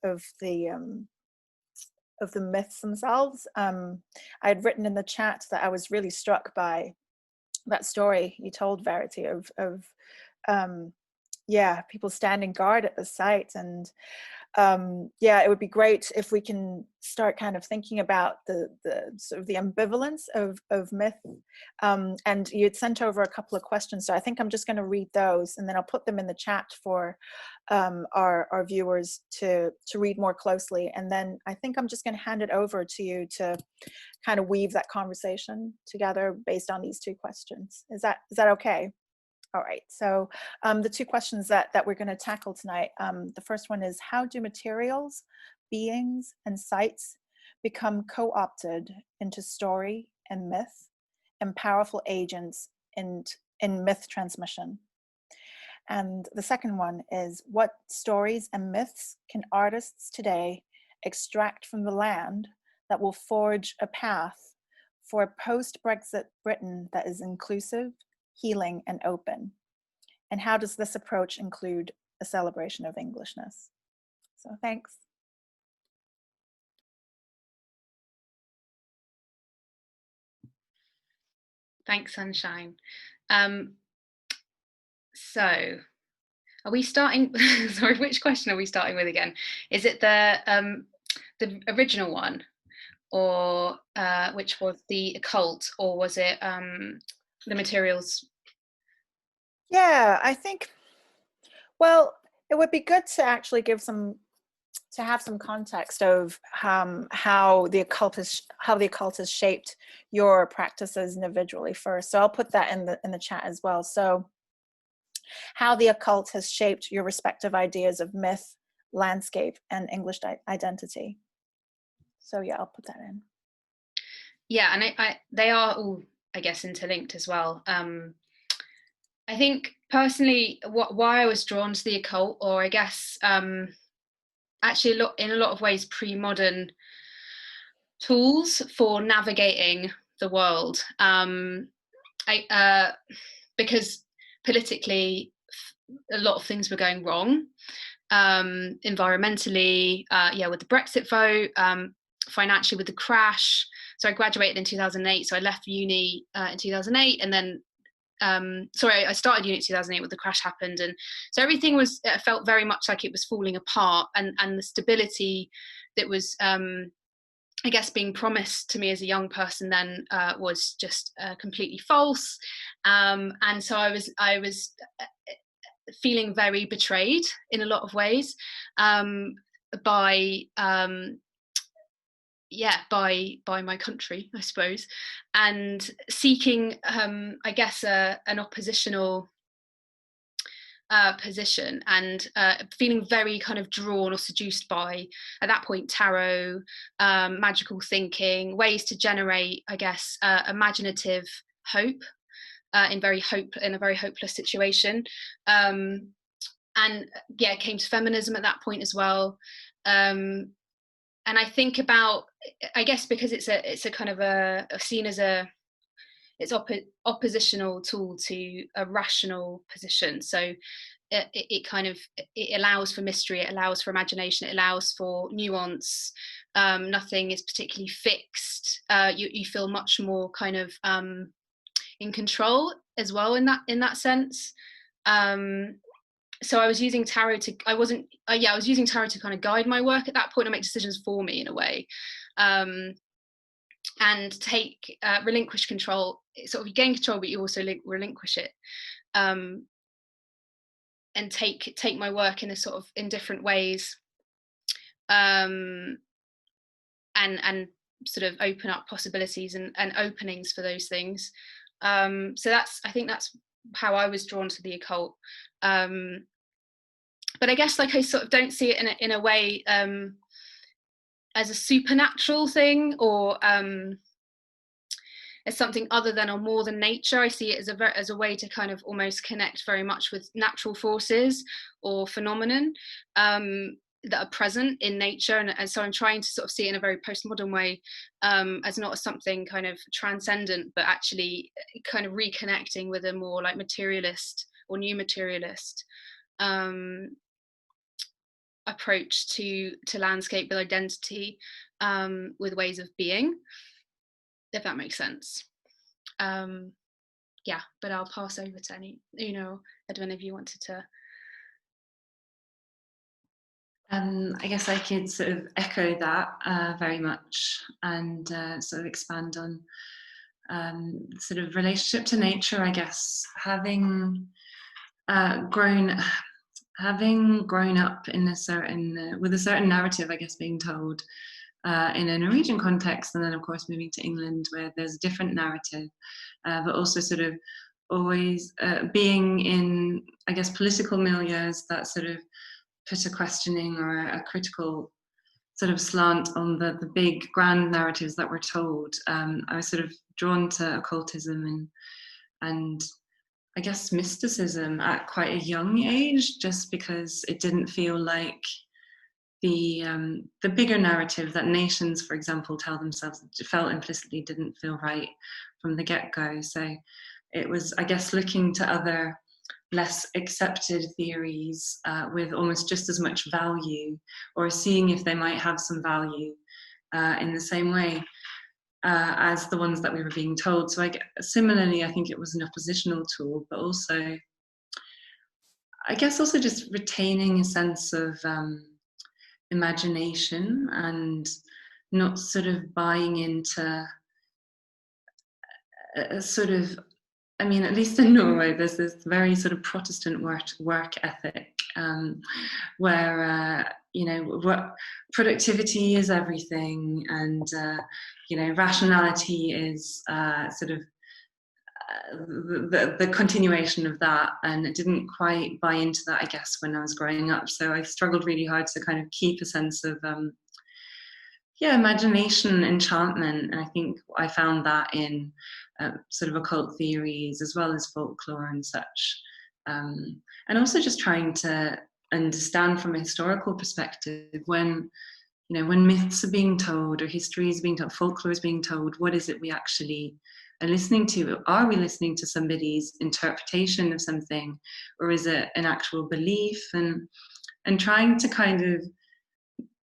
the myths themselves. I had written in the chat that I was really struck by that story you told, Verity, of people standing guard at the site. And it would be great if we can start kind of thinking about the sort of the ambivalence of myth. And you had sent over a couple of questions, so I think I'm just going to read those, and then I'll put them in the chat for our viewers to read more closely. And then I think I'm just going to hand it over to you to kind of weave that conversation together based on these 2 questions. Is that okay? All right, so the 2 questions that we're going to tackle tonight, the first one is, how do materials, beings, and sites become co-opted into story and myth and powerful agents in myth transmission? And the second one is, what stories and myths can artists today extract from the land that will forge a path for a post-Brexit Britain that is inclusive, healing, and open? And how does this approach include a celebration of Englishness? So thanks.
Thanks, Sunshine. So are we starting, sorry, which question are we starting with again? Is it the original one, or which was the occult, or was it the materials?
Yeah, I think, well, it would be good to actually have some context of how the occult has shaped your practices individually first. So I'll put that in the chat as well. So how the occult has shaped your respective ideas of myth, landscape, and English identity. So yeah, I'll put that in.
yeah, and they are all, I guess, interlinked as well. I think personally, why I was drawn to the occult, or I guess actually in a lot of ways pre-modern tools for navigating the world, because politically a lot of things were going wrong, environmentally, with the Brexit vote, financially with the crash. So I graduated in 2008, so I left uni in 2008, and then I started uni in 2008 when the crash happened, and so everything felt very much like it was falling apart, and the stability that was I guess being promised to me as a young person then was just completely false, and so I was feeling very betrayed in a lot of ways by my country, I suppose, and seeking I guess an oppositional position, and feeling very kind of drawn or seduced by, at that point, tarot, magical thinking, ways to generate, I guess, imaginative hope in a very hopeless situation, and it came to feminism at that point as well, and I think about, I guess because it's a kind of seen as it's oppositional tool to a rational position, so it allows for mystery, it allows for imagination, it allows for nuance. Nothing is particularly fixed. You feel much more kind of in control as well in that sense. So I was using tarot to I was using tarot to kind of guide my work at that point and make decisions for me in a way, and take relinquish control. Sort of you gain control, but you also relinquish it, and take my work in in different ways, and sort of open up possibilities and openings for those things. So I think that's how I was drawn to the occult. But I guess I sort of don't see it in a way as a supernatural thing, or as something other than or more than nature. I see it as a way to kind of almost connect very much with natural forces or phenomenon that are present in nature, and so I'm trying to sort of see it in a very postmodern way, as not as something kind of transcendent, but actually kind of reconnecting with a more like materialist or new materialist approach to landscape with identity, with ways of being, if that makes sense. But I'll pass over to Edwin, if you wanted to.
I guess I could sort of echo that very much, and sort of expand on sort of relationship to nature. I guess having grown up in with a certain narrative, I guess, being told in a Norwegian context, and then of course moving to England where there's a different narrative, but also sort of always being in, I guess, political milieus that sort of put a questioning or a critical sort of slant on the big grand narratives that we're told. I was sort of drawn to occultism and I guess mysticism at quite a young age, just because it didn't feel like the bigger narrative that nations, for example, tell themselves, felt implicitly didn't feel right from the get-go. So it was, I guess, looking to other less accepted theories with almost just as much value, or seeing if they might have some value in the same way as the ones that we were being told. So similarly, I think it was an oppositional tool, but also, I guess, also just retaining a sense of imagination and not sort of buying into a sort of, I mean, at least in Norway, there's this very sort of Protestant work ethic where, productivity is everything, and, rationality is sort of the continuation of that. And it didn't quite buy into that, I guess, when I was growing up. So I struggled really hard to kind of keep a sense of yeah, imagination, enchantment, and I think I found that in sort of occult theories as well as folklore and such, and also just trying to understand from a historical perspective when, you know, when myths are being told or history is being told, folklore is being told, what is it we actually are listening to? Are we listening to somebody's interpretation of something, or is it an actual belief? And trying to kind of,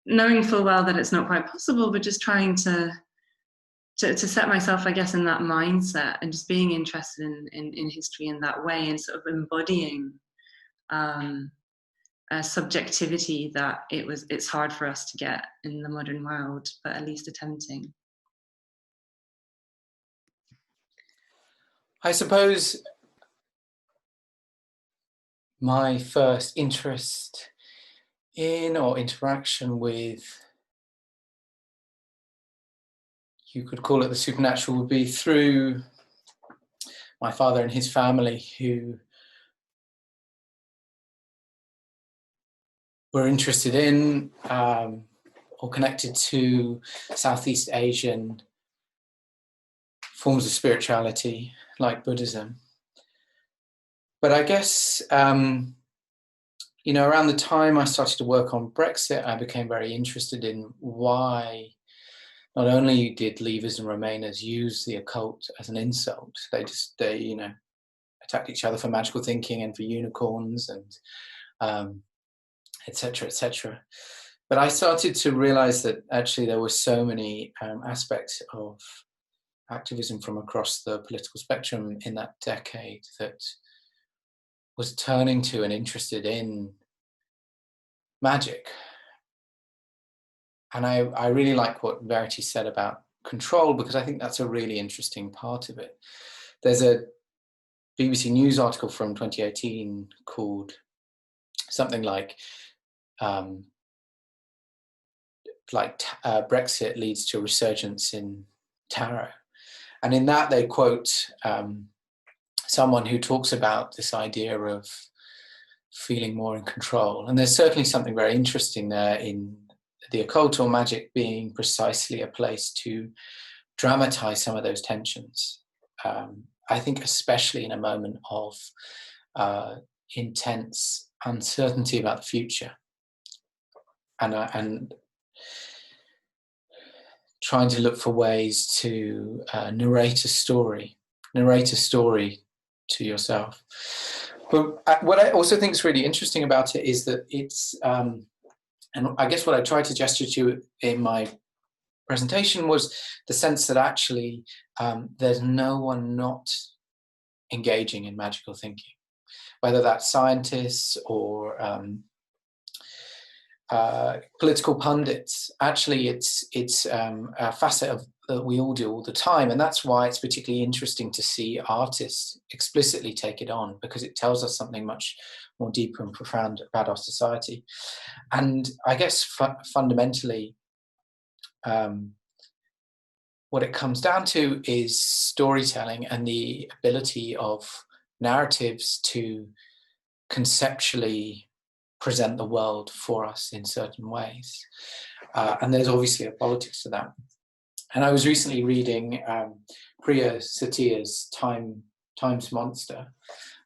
knowing full well that it's not quite possible, but just trying to set myself, I guess, in that mindset, and just being interested in history in that way, and sort of embodying a subjectivity that it's hard for us to get in the modern world, but at least attempting.
I suppose my first interest in or interaction with, you could call it the supernatural, would be through my father and his family, who were interested in or connected to Southeast Asian forms of spirituality like Buddhism. But I guess, you know, around the time I started to work on Brexit, I became very interested in why not only did Leavers and Remainers use the occult as an insult, they you know, attacked each other for magical thinking and for unicorns and etc., etc. But I started to realize that actually there were so many aspects of activism from across the political spectrum in that decade that was turning to and interested in magic. And I really like what Verity said about control, because I think that's a really interesting part of it. There's a BBC News article from 2018 called something like Brexit leads to a resurgence in tarot. And in that they quote someone who talks about this idea of feeling more in control. And there's certainly something very interesting there in the occult or magic being precisely a place to dramatize some of those tensions. I think especially in a moment of intense uncertainty about the future, and trying to look for ways to narrate a story to yourself. But what I also think is really interesting about it is that it's, and I guess what I tried to gesture to in my presentation was the sense that actually there's no one not engaging in magical thinking, whether that's scientists or political pundits. Actually, it's a facet of that we all do all the time, and that's why it's particularly interesting to see artists explicitly take it on, because it tells us something much more deeper and profound about our society. And I guess fundamentally, what it comes down to is storytelling and the ability of narratives to conceptually present the world for us in certain ways. And there's obviously a politics to that. And I was recently reading Priya Satia's Time's Monster,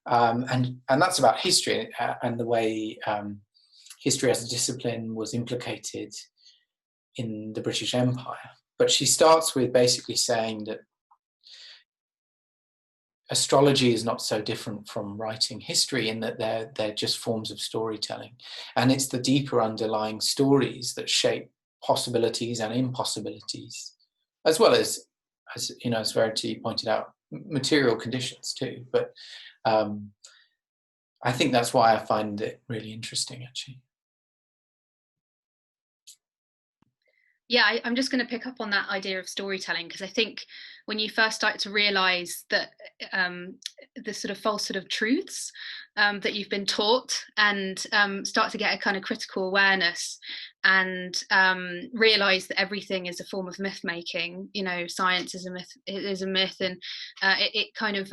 and that's about history and the way history as a discipline was implicated in the British Empire. But she starts with basically saying that astrology is not so different from writing history in that they're just forms of storytelling. And it's the deeper underlying stories that shape possibilities and impossibilities, as well as you know, as Verity pointed out, material conditions too. But I think that's why I find it really interesting, actually.
Yeah, I'm just going to pick up on that idea of storytelling, because I think when you first start to realize that the sort of false sort of truths that you've been taught, and start to get a kind of critical awareness, and realize that everything is a form of myth making, you know, science is a myth, and it kind of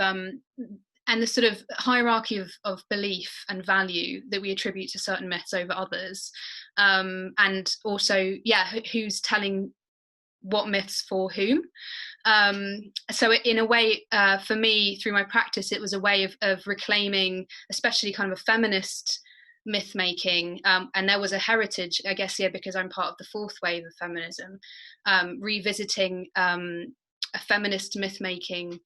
and the sort of hierarchy of belief and value that we attribute to certain myths over others, and also, yeah, who's telling what myths for whom. So in a way, for me, through my practice, it was a way of reclaiming, especially kind of a feminist myth making, and there was a heritage, I guess, because I'm part of the fourth wave of feminism, revisiting a feminist myth making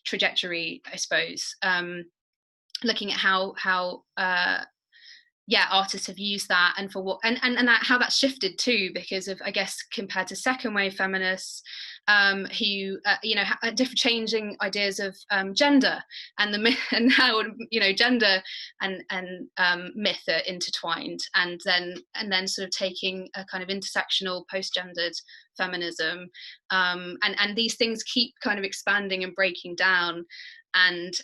trajectory, I suppose, looking at how artists have used that, and for what, and that, how that's shifted too, because of, I guess, compared to second wave feminists, who different changing ideas of gender, and the myth, and how gender and myth are intertwined, and then sort of taking a kind of intersectional post-gendered feminism, and these things keep kind of expanding and breaking down, and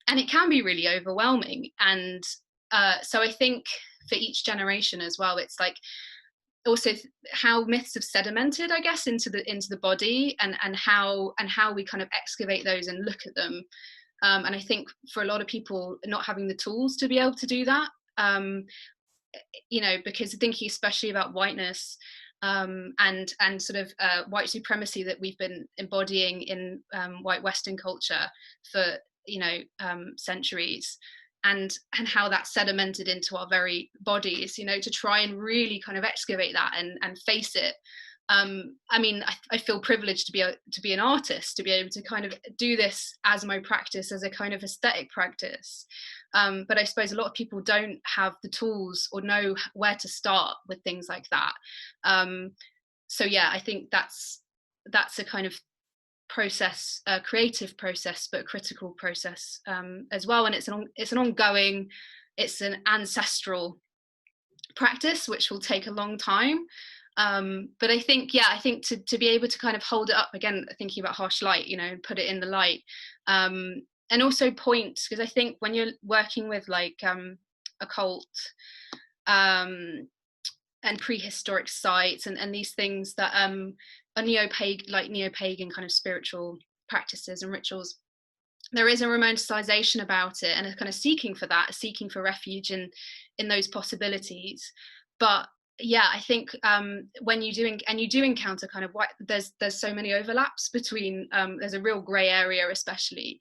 it can be really overwhelming. And so I think for each generation as well, it's like also how myths have sedimented, I guess, into the body, and how we kind of excavate those and look at them. And I think for a lot of people, not having the tools to be able to do that, because thinking especially about whiteness, and sort of white supremacy that we've been embodying in white Western culture for centuries, and how that's sedimented into our very bodies, to try and really kind of excavate that and face it. I feel privileged to be an artist, to be able to kind of do this as my practice, as a kind of aesthetic practice. But I suppose a lot of people don't have the tools or know where to start with things like that. So yeah, I think that's a kind of process, a creative process, but a critical process as well. And it's an ongoing, it's an ancestral practice which will take a long time. But I think to be able to kind of hold it up again, thinking about harsh light, put it in the light, and also point, because I think when you're working with like occult and prehistoric sites and these things that are neo-pagan kind of spiritual practices and rituals, there is a romanticization about it, and a kind of seeking for refuge in those possibilities. But yeah, I think when you do encounter kind of white, there's so many overlaps between, there's a real grey area, especially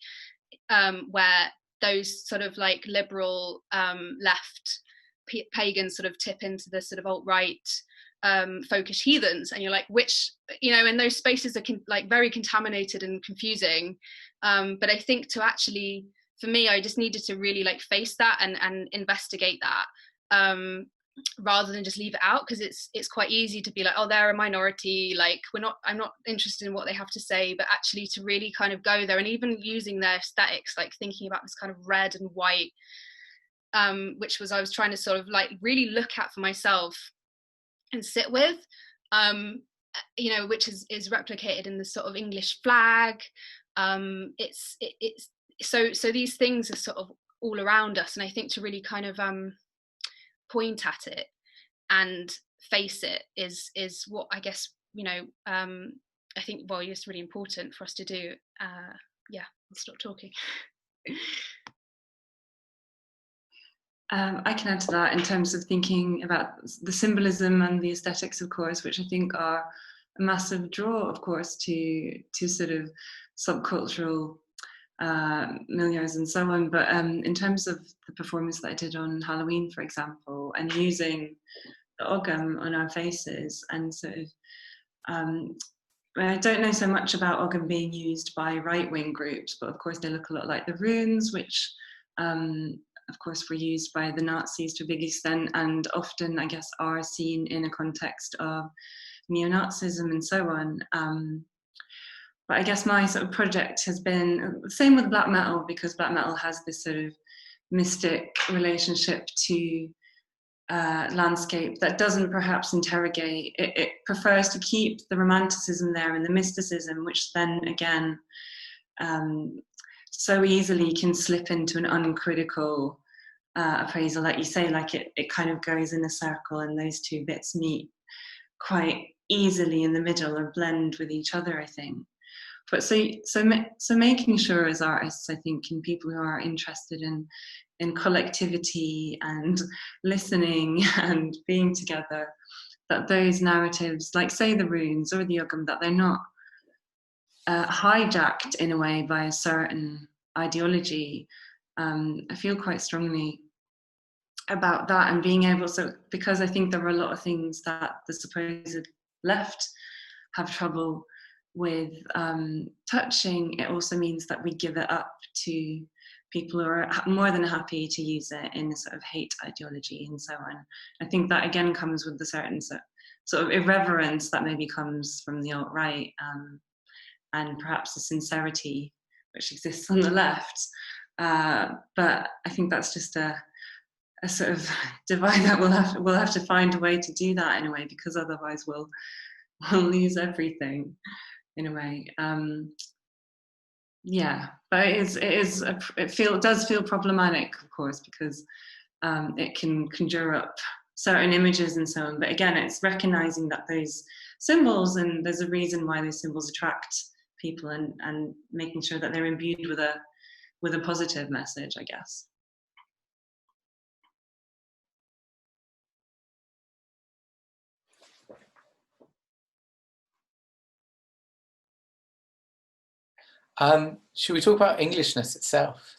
where those sort of like liberal left pagans sort of tip into the sort of alt-right folkish heathens, and you're like, which, and those spaces are like very contaminated and confusing. But I think to actually, for me, I just needed to really like face that and investigate that, rather than just leave it out, because it's quite easy to be like, oh, they're a minority, like I'm not interested in what they have to say. But actually to really kind of go there, and even using their aesthetics, like thinking about this kind of red and white, which I was trying to sort of like really look at for myself and sit with, which is replicated in the sort of English flag. It's so these things are sort of all around us, and I think to really kind of point at it and face it is what I guess I think it's really important for us to do. I'll stop talking.
I can add to that in terms of thinking about the symbolism and the aesthetics, of course, which I think are a massive draw, of course, to sort of subcultural milieus and so on. But in terms of the performance that I did on Halloween, for example, and using the Ogum on our faces, and sort of, I don't know so much about Ogum being used by right-wing groups, but of course they look a lot like the runes, which of course were used by the Nazis to a big extent, and often I guess are seen in a context of neo-Nazism and so on. But I guess my sort of project has been the same with black metal, because black metal has this sort of mystic relationship to landscape that doesn't perhaps interrogate. It prefers to keep the romanticism there and the mysticism, which then again so easily can slip into an uncritical appraisal, like you say, like it kind of goes in a circle, and those two bits meet quite easily in the middle or blend with each other, I think. But so making sure as artists, I think, and people who are interested in collectivity and listening and being together, that those narratives, like say the runes or the Ogum, that they're not hijacked in a way by a certain ideology. I feel quite strongly about that, and being able, so because I think there are a lot of things that the supposed left have trouble with touching, it also means that we give it up to people who are more than happy to use it in a sort of hate ideology and so on. I think that again comes with the certain sort of irreverence that maybe comes from the alt-right, and perhaps the sincerity which exists on the left. But I think that's just a sort of divide that we'll have to find a way to do that in a way, because otherwise we'll lose everything in a way. Yeah, but it does feel problematic, of course, because it can conjure up certain images and so on. But again, it's recognizing that those symbols, and there's a reason why those symbols attract people, and making sure that they're imbued with a positive message, I guess.
Should we talk about Englishness itself?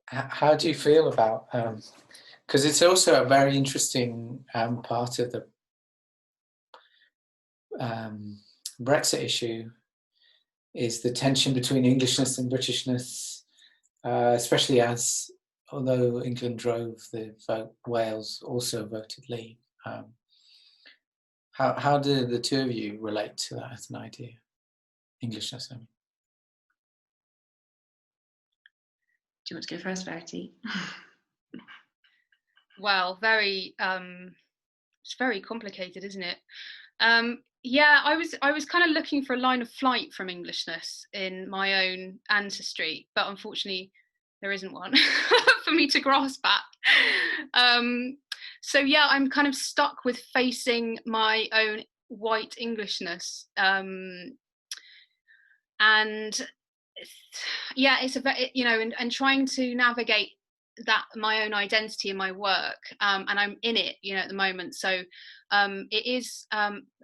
How do you feel about, because it's also a very interesting part of the Brexit issue, is the tension between Englishness and Britishness, especially as, although England drove the vote, Wales also voted Leave. How do the two of you relate to that as an idea? Englishness, I mean.
Do you want to go first, Verity?
Well, it's very complicated, isn't it? Yeah, I was kind of looking for a line of flight from Englishness in my own ancestry, but unfortunately there isn't one for me to grasp at. So yeah, I'm kind of stuck with facing my own white Englishness. And yeah, it's and trying to navigate that, my own identity in my work, and I'm in it, at the moment. So it is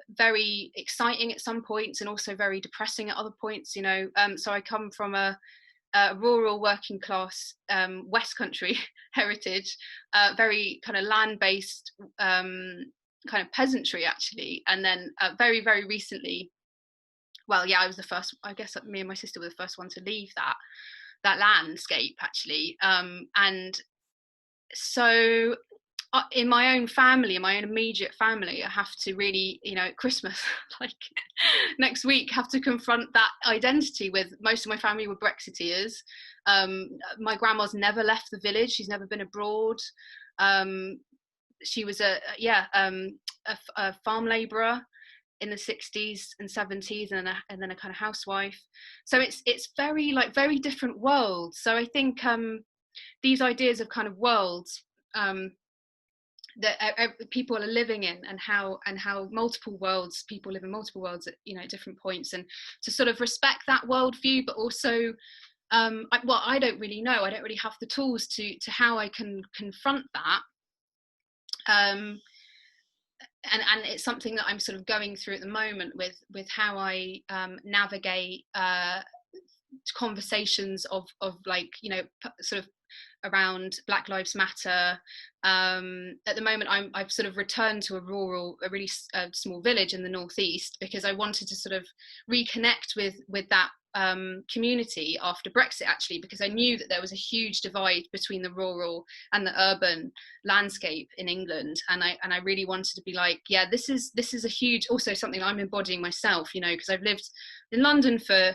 very exciting at some points, and also very depressing at other points. So I come from a rural, working class, West Country heritage, very kind of land-based, kind of peasantry actually, and then very, very recently. Well, yeah, I was the first, I guess me and my sister were the first one to leave that landscape actually. And so in my own family, in my own immediate family, I have to really, at Christmas, like next week, have to confront that identity with. Most of my family were Brexiteers. My grandma's never left the village. She's never been abroad. She was a farm labourer in the 60s and 70s, and then a kind of housewife. So it's very different worlds. So I think these ideas of kind of worlds that people are living in, and how multiple worlds, people live in multiple worlds at different points, and to sort of respect that worldview, but also I don't really know. I don't really have the tools to how I can confront that. And it's something that I'm sort of going through at the moment with how I navigate conversations of like, sort of around Black Lives Matter. At the moment, I've sort of returned to a really small village in the northeast, because I wanted to sort of reconnect with that community after Brexit, actually, because I knew that there was a huge divide between the rural and the urban landscape in England, and I really wanted to be like, yeah, this is a huge, also something I'm embodying myself, because I've lived in London for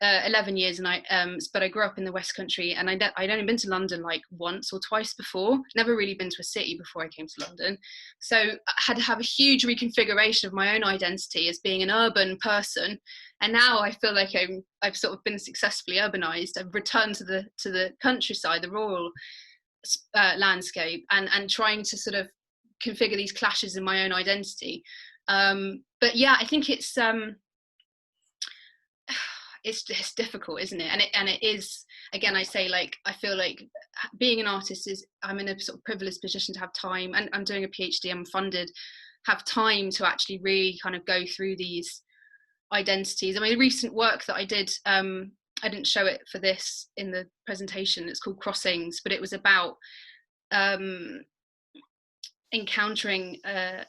11 years, and but I grew up in the West Country, and I'd only been to London like once or twice before, never really been to a city before I came to London. So I had to have a huge reconfiguration of my own identity as being an urban person, and now I feel like I've sort of been successfully urbanized. I've returned to the countryside, the rural landscape, and trying to sort of configure these clashes in my own identity. But yeah, I think it's difficult, isn't it? And it is, again, I say, like, I feel like being an artist is, I'm in a sort of privileged position to have time, and I'm doing a PhD, I'm funded, have time to actually really kind of go through these identities. I mean, the recent work that I did, I didn't show it for this in the presentation, it's called Crossings, but it was about encountering a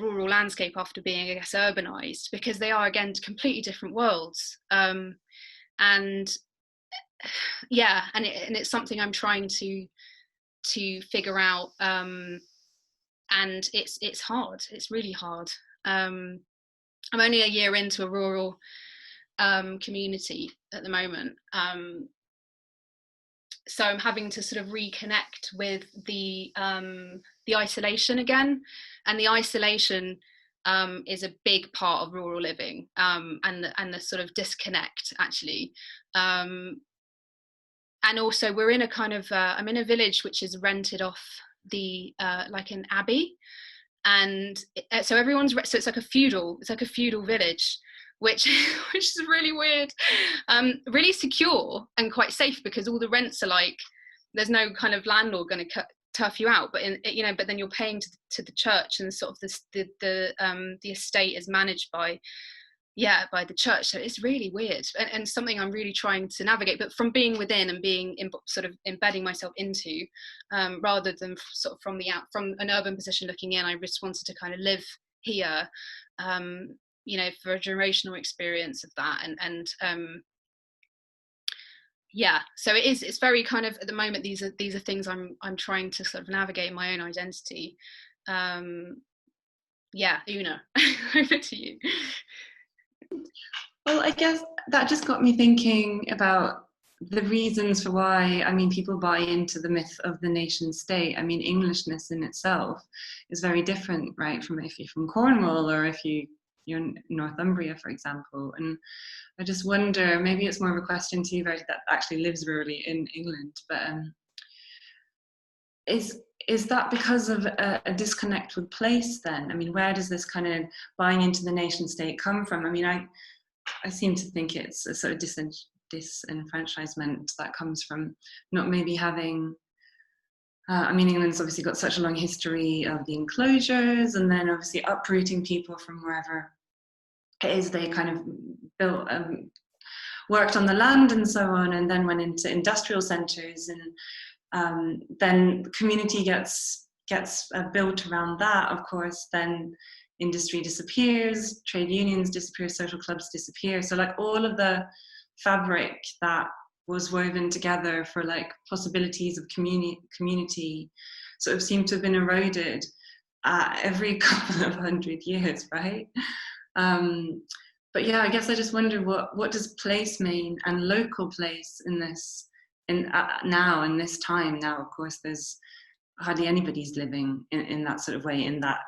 rural landscape after being, I guess, urbanized, because they are, again, completely different worlds. And yeah, and it's something I'm trying to figure out, and it's hard. It's really hard. I'm only a year into a rural community at the moment, so I'm having to sort of reconnect with the isolation again, and the isolation is a big part of rural living, and the sort of disconnect, actually. And also, we're in a kind of I'm in a village which is rented off the like an abbey, and so everyone's so it's like a feudal village, which is really weird, really secure and quite safe, because all the rents are like, there's no kind of landlord going to turf you out, but but then you're paying to the church, and sort of the estate is managed by the church. So it's really weird, and something I'm really trying to navigate, but from being within and being sort of embedding myself into, rather than sort of from an urban position looking in. I just wanted to kind of live here, for a generational experience of that, and so it's very kind of, at the moment, these are things I'm trying to sort of navigate my own identity. Una, over to you.
Well, I guess that just got me thinking about the reasons for why, people buy into the myth of the nation state. Englishness in itself is very different, right, from if you're from Cornwall, or if you're in Northumbria, for example. And I just wonder, maybe it's more of a question to you, Verity, that actually lives rurally in England, but is that because of a disconnect with place then? Where does this kind of buying into the nation state come from? I seem to think it's a sort of disenfranchisement that comes from not maybe having, England's obviously got such a long history of the enclosures, and then obviously uprooting people from wherever it is they kind of built, worked on the land and so on, and then went into industrial centres, and then community gets built around that, of course. Then industry disappears, trade unions disappear, social clubs disappear. So like all of the fabric that was woven together for like possibilities of community sort of seem to have been eroded every couple of 100 years, right? But yeah, I guess I just wonder what does place mean, and local place in this, now in this time. Now, of course, there's hardly anybody's living in that sort of way, in that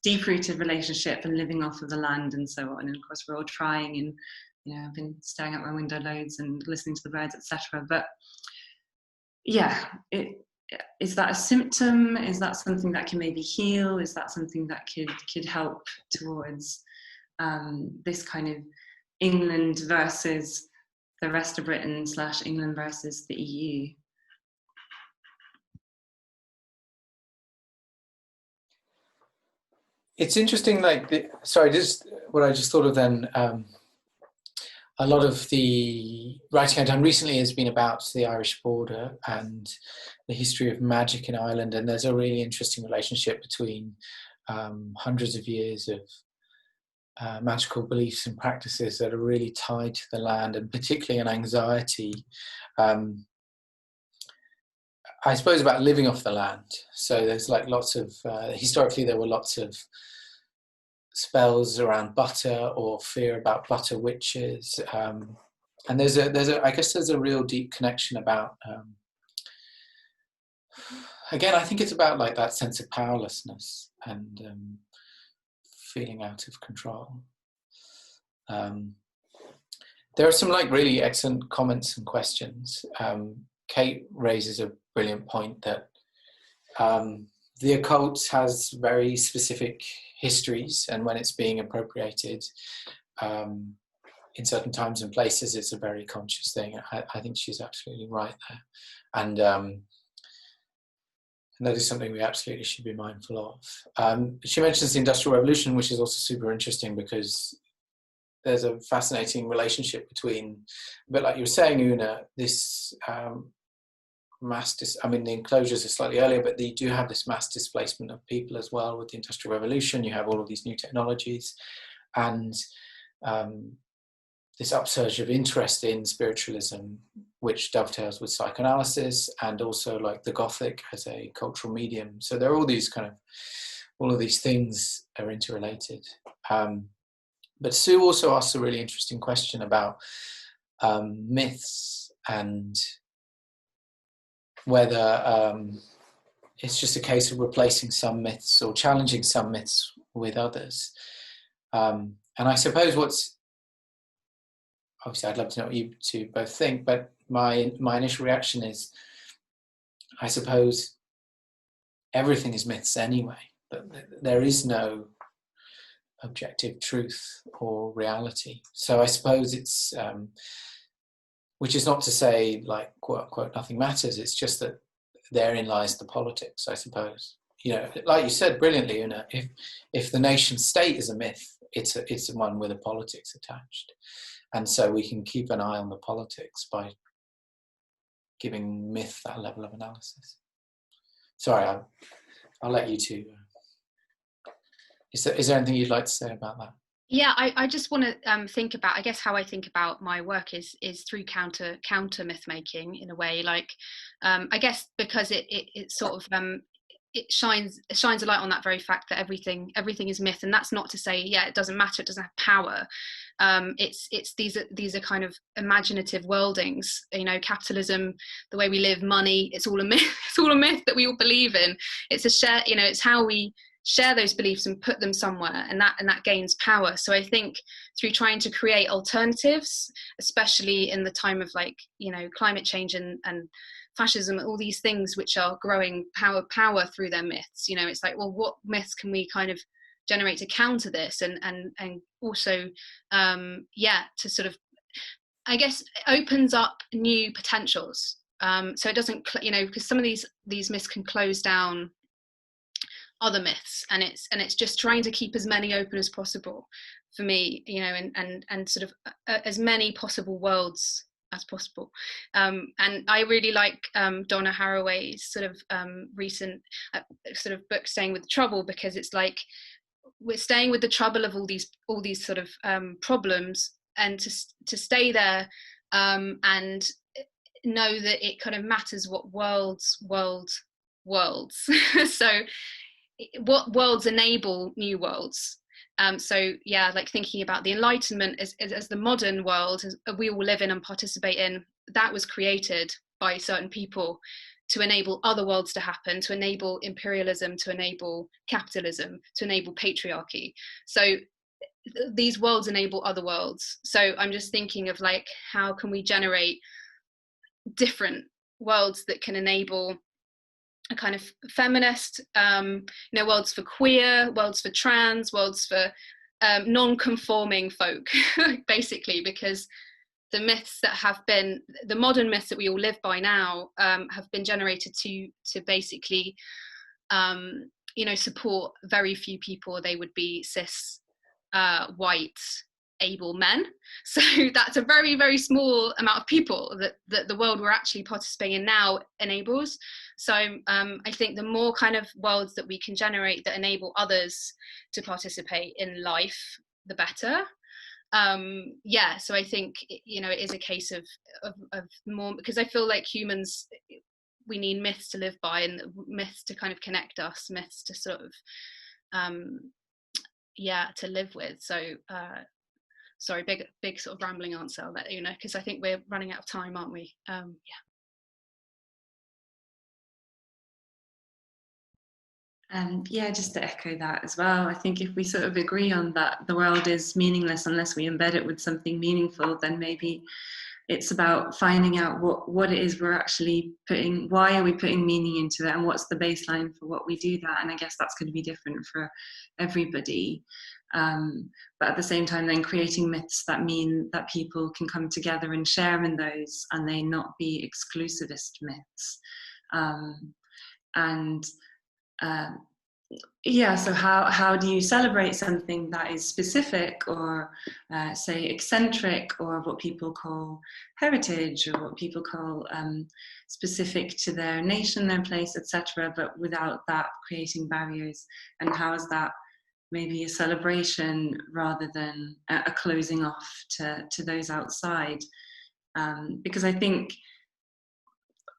deep-rooted relationship and living off of the land and so on. And of course, we're all trying, and I've been staring out my window loads and listening to the birds, etc. But yeah, is that a symptom? Is that something that can maybe heal? Is that something that could help towards this kind of England versus the rest of Britain / England versus the EU?
It's interesting, just what I just thought of then, a lot of the writing I've done recently has been about the Irish border and the history of magic in Ireland, and there's a really interesting relationship between hundreds of years of magical beliefs and practices that are really tied to the land, and particularly an anxiety, I suppose, about living off the land. So there's like lots of, historically there were lots of spells around butter, or fear about butter witches, and there's a real deep connection about, again, I think it's about like that sense of powerlessness and feeling out of control. There are some like really excellent comments and questions. Kate raises a brilliant point that the occult has very specific histories, and when it's being appropriated, in certain times and places, it's a very conscious thing. I think she's absolutely right there. And that is something we absolutely should be mindful of. She mentions the Industrial Revolution, which is also super interesting because there's a fascinating relationship between, a bit like you were saying, Una, this I mean, the enclosures are slightly earlier, but they do have this mass displacement of people as well with the Industrial Revolution. You have all of these new technologies, and this upsurge of interest in spiritualism, which dovetails with psychoanalysis, and also like the Gothic as a cultural medium. So there are all these all of these things are interrelated. But Sue also asks a really interesting question about myths and whether it's just a case of replacing some myths or challenging some myths with others. And I suppose obviously I'd love to know what you two both think, but my initial reaction is, I suppose everything is myths anyway, but there is no objective truth or reality. So I suppose it's, which is not to say, like, quote unquote, nothing matters. It's just that therein lies the politics, I suppose. You know, like you said brilliantly, Una, if the nation state is a myth, it's one with a politics attached. And so we can keep an eye on the politics by giving myth that level of analysis. Sorry, I'll let you two. Is there anything you'd like to say about that?
Yeah, I just want to think about, I guess how I think about my work is through counter myth making in a way, like I guess because it sort of it shines a light on that very fact that everything is myth, and that's not to say it doesn't matter, it doesn't have power. It's these are kind of imaginative worldings, you know, capitalism, the way we live, money, it's all a myth. It's all a myth that we all believe in. It's a share, you know, it's how we share those beliefs and put them somewhere, and that gains power. So I think through trying to create alternatives, especially in the time of, like, you know, climate change and fascism, all these things which are growing power through their myths, you know, it's like, well, what myths can we kind of generate to counter this, and also to sort of, I guess, opens up new potentials. So it doesn't, you know, because some of these myths can close down other myths, and it's just trying to keep as many open as possible for me, you know, and sort of as many possible worlds as possible. And I really like Donna Haraway's sort of recent sort of book, Staying with the Trouble, because it's like we're staying with the trouble of all these sort of problems, and to stay there and know that it kind of matters what worlds so what worlds enable new worlds. So yeah, like thinking about the Enlightenment as the modern world as we all live in and participate in, that was created by certain people to enable other worlds to happen, to enable imperialism, to enable capitalism, to enable patriarchy. So these worlds enable other worlds. So I'm just thinking of, like, how can we generate different worlds that can enable a kind of feminist, you know, worlds for queer, worlds for trans, worlds for non-conforming folk, basically, because the myths that have been, the modern myths that we all live by now, have been generated to basically, you know, support very few people. They would be cis, white, able men. So that's a very, very small amount of people that the world we're actually participating in now enables. So I think the more kind of worlds that we can generate that enable others to participate in life, the better. So I think, you know, it is a case of more, because I feel like humans, we need myths to live by, and myths to kind of connect us, myths to sort of to live with. So sorry, big sort of rambling answer, I'll let you know, because I think we're running out of time, aren't we?
Just to echo that as well, I think if we sort of agree on that the world is meaningless unless we embed it with something meaningful, then maybe it's about finding out what it is we're actually putting, why are we putting meaning into it, and what's the baseline for what we do that. And I guess that's going to be different for everybody. but at the same time then creating myths that mean that people can come together and share in those, and they not be exclusivist myths. Yeah, so how do you celebrate something that is specific, or say eccentric, or what people call heritage, or what people call specific to their nation, their place, etc., but without that creating barriers? And how is that maybe a celebration rather than a closing off to those outside? Because I think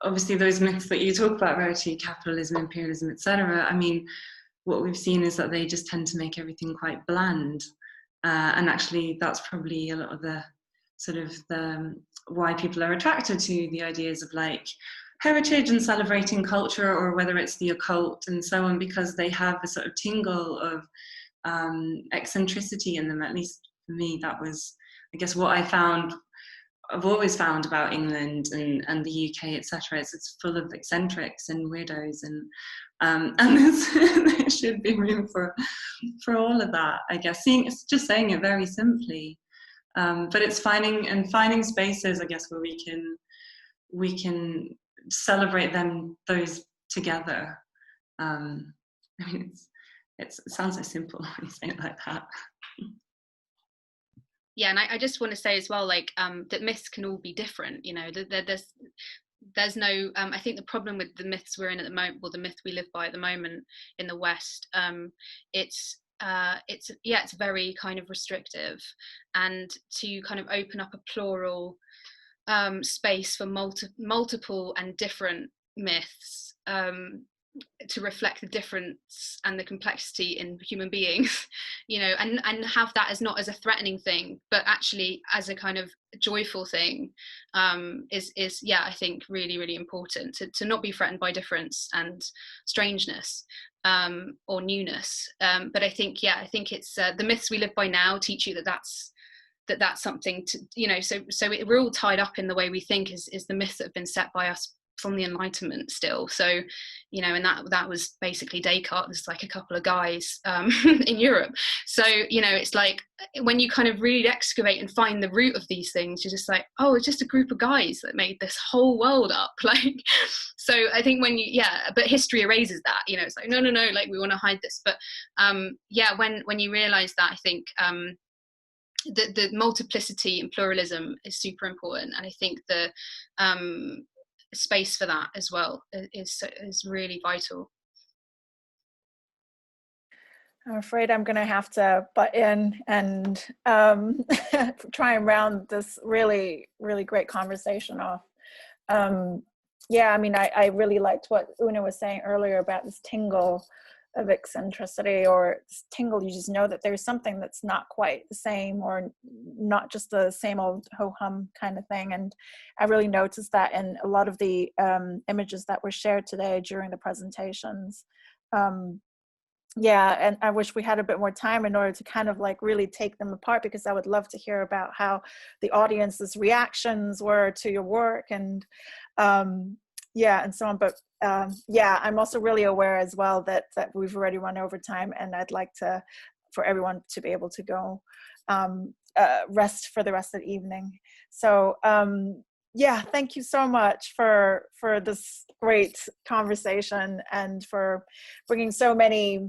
obviously those myths that you talk about, Verity, capitalism, imperialism, etc., I mean, what we've seen is that they just tend to make everything quite bland. And actually that's probably a lot of the sort of why people are attracted to the ideas of like heritage and celebrating culture, or whether it's the occult and so on, because they have a sort of tingle of eccentricity in them. At least for me, that was, I guess, what I've always found about England and the UK, etc. It's full of eccentrics and weirdos, and there should be room for all of that, I guess. It's just saying it very simply, but it's finding spaces, I guess, where we can celebrate those together. I mean, it sounds so simple when you say it like that.
Yeah, and I just want to say as well, like, that myths can all be different, you know. There's no, I think the problem with the myths we're in at the moment, or the myth we live by at the moment in the West, it's very kind of restrictive, and to kind of open up a plural space for multiple and different myths, to reflect the difference and the complexity in human beings, you know, and have that as not as a threatening thing, but actually as a kind of joyful thing, is I think really, really important to not be threatened by difference and strangeness, or newness. But I think it's the myths we live by now teach you that's something to, you know, so we're all tied up in the way we think is the myths that have been set by us from the Enlightenment still. So, you know, and that was basically Descartes. There's like a couple of guys in Europe. So, you know, it's like when you kind of really excavate and find the root of these things, you're just like, oh, it's just a group of guys that made this whole world up. Like, so I think but history erases that, you know, it's like, no, like we want to hide this. But when you realize that, I think the multiplicity and pluralism is super important. And I think the space for that as well is really vital.
I'm afraid I'm going to have to butt in and try and round this really, really great conversation off. I mean, I really liked what Una was saying earlier about this tingle of eccentricity, or this tingle, you just know that there's something that's not quite the same, or not just the same old ho-hum kind of thing. And I really noticed that in a lot of the images that were shared today during the presentations. And I wish we had a bit more time in order to kind of like really take them apart, because I would love to hear about how the audience's reactions were to your work, and and so on. But I'm also really aware as well that we've already run over time, and I'd like for everyone to be able to go rest for the rest of the evening. So thank you so much for this great conversation, and for bringing so many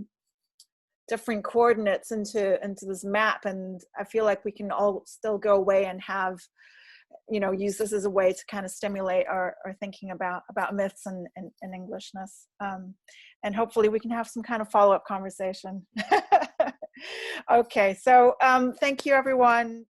different coordinates into this map. And I feel like we can all still go away and have, you know, use this as a way to kind of stimulate our thinking about myths and Englishness. And hopefully we can have some kind of follow-up conversation. Okay, so thank you, everyone.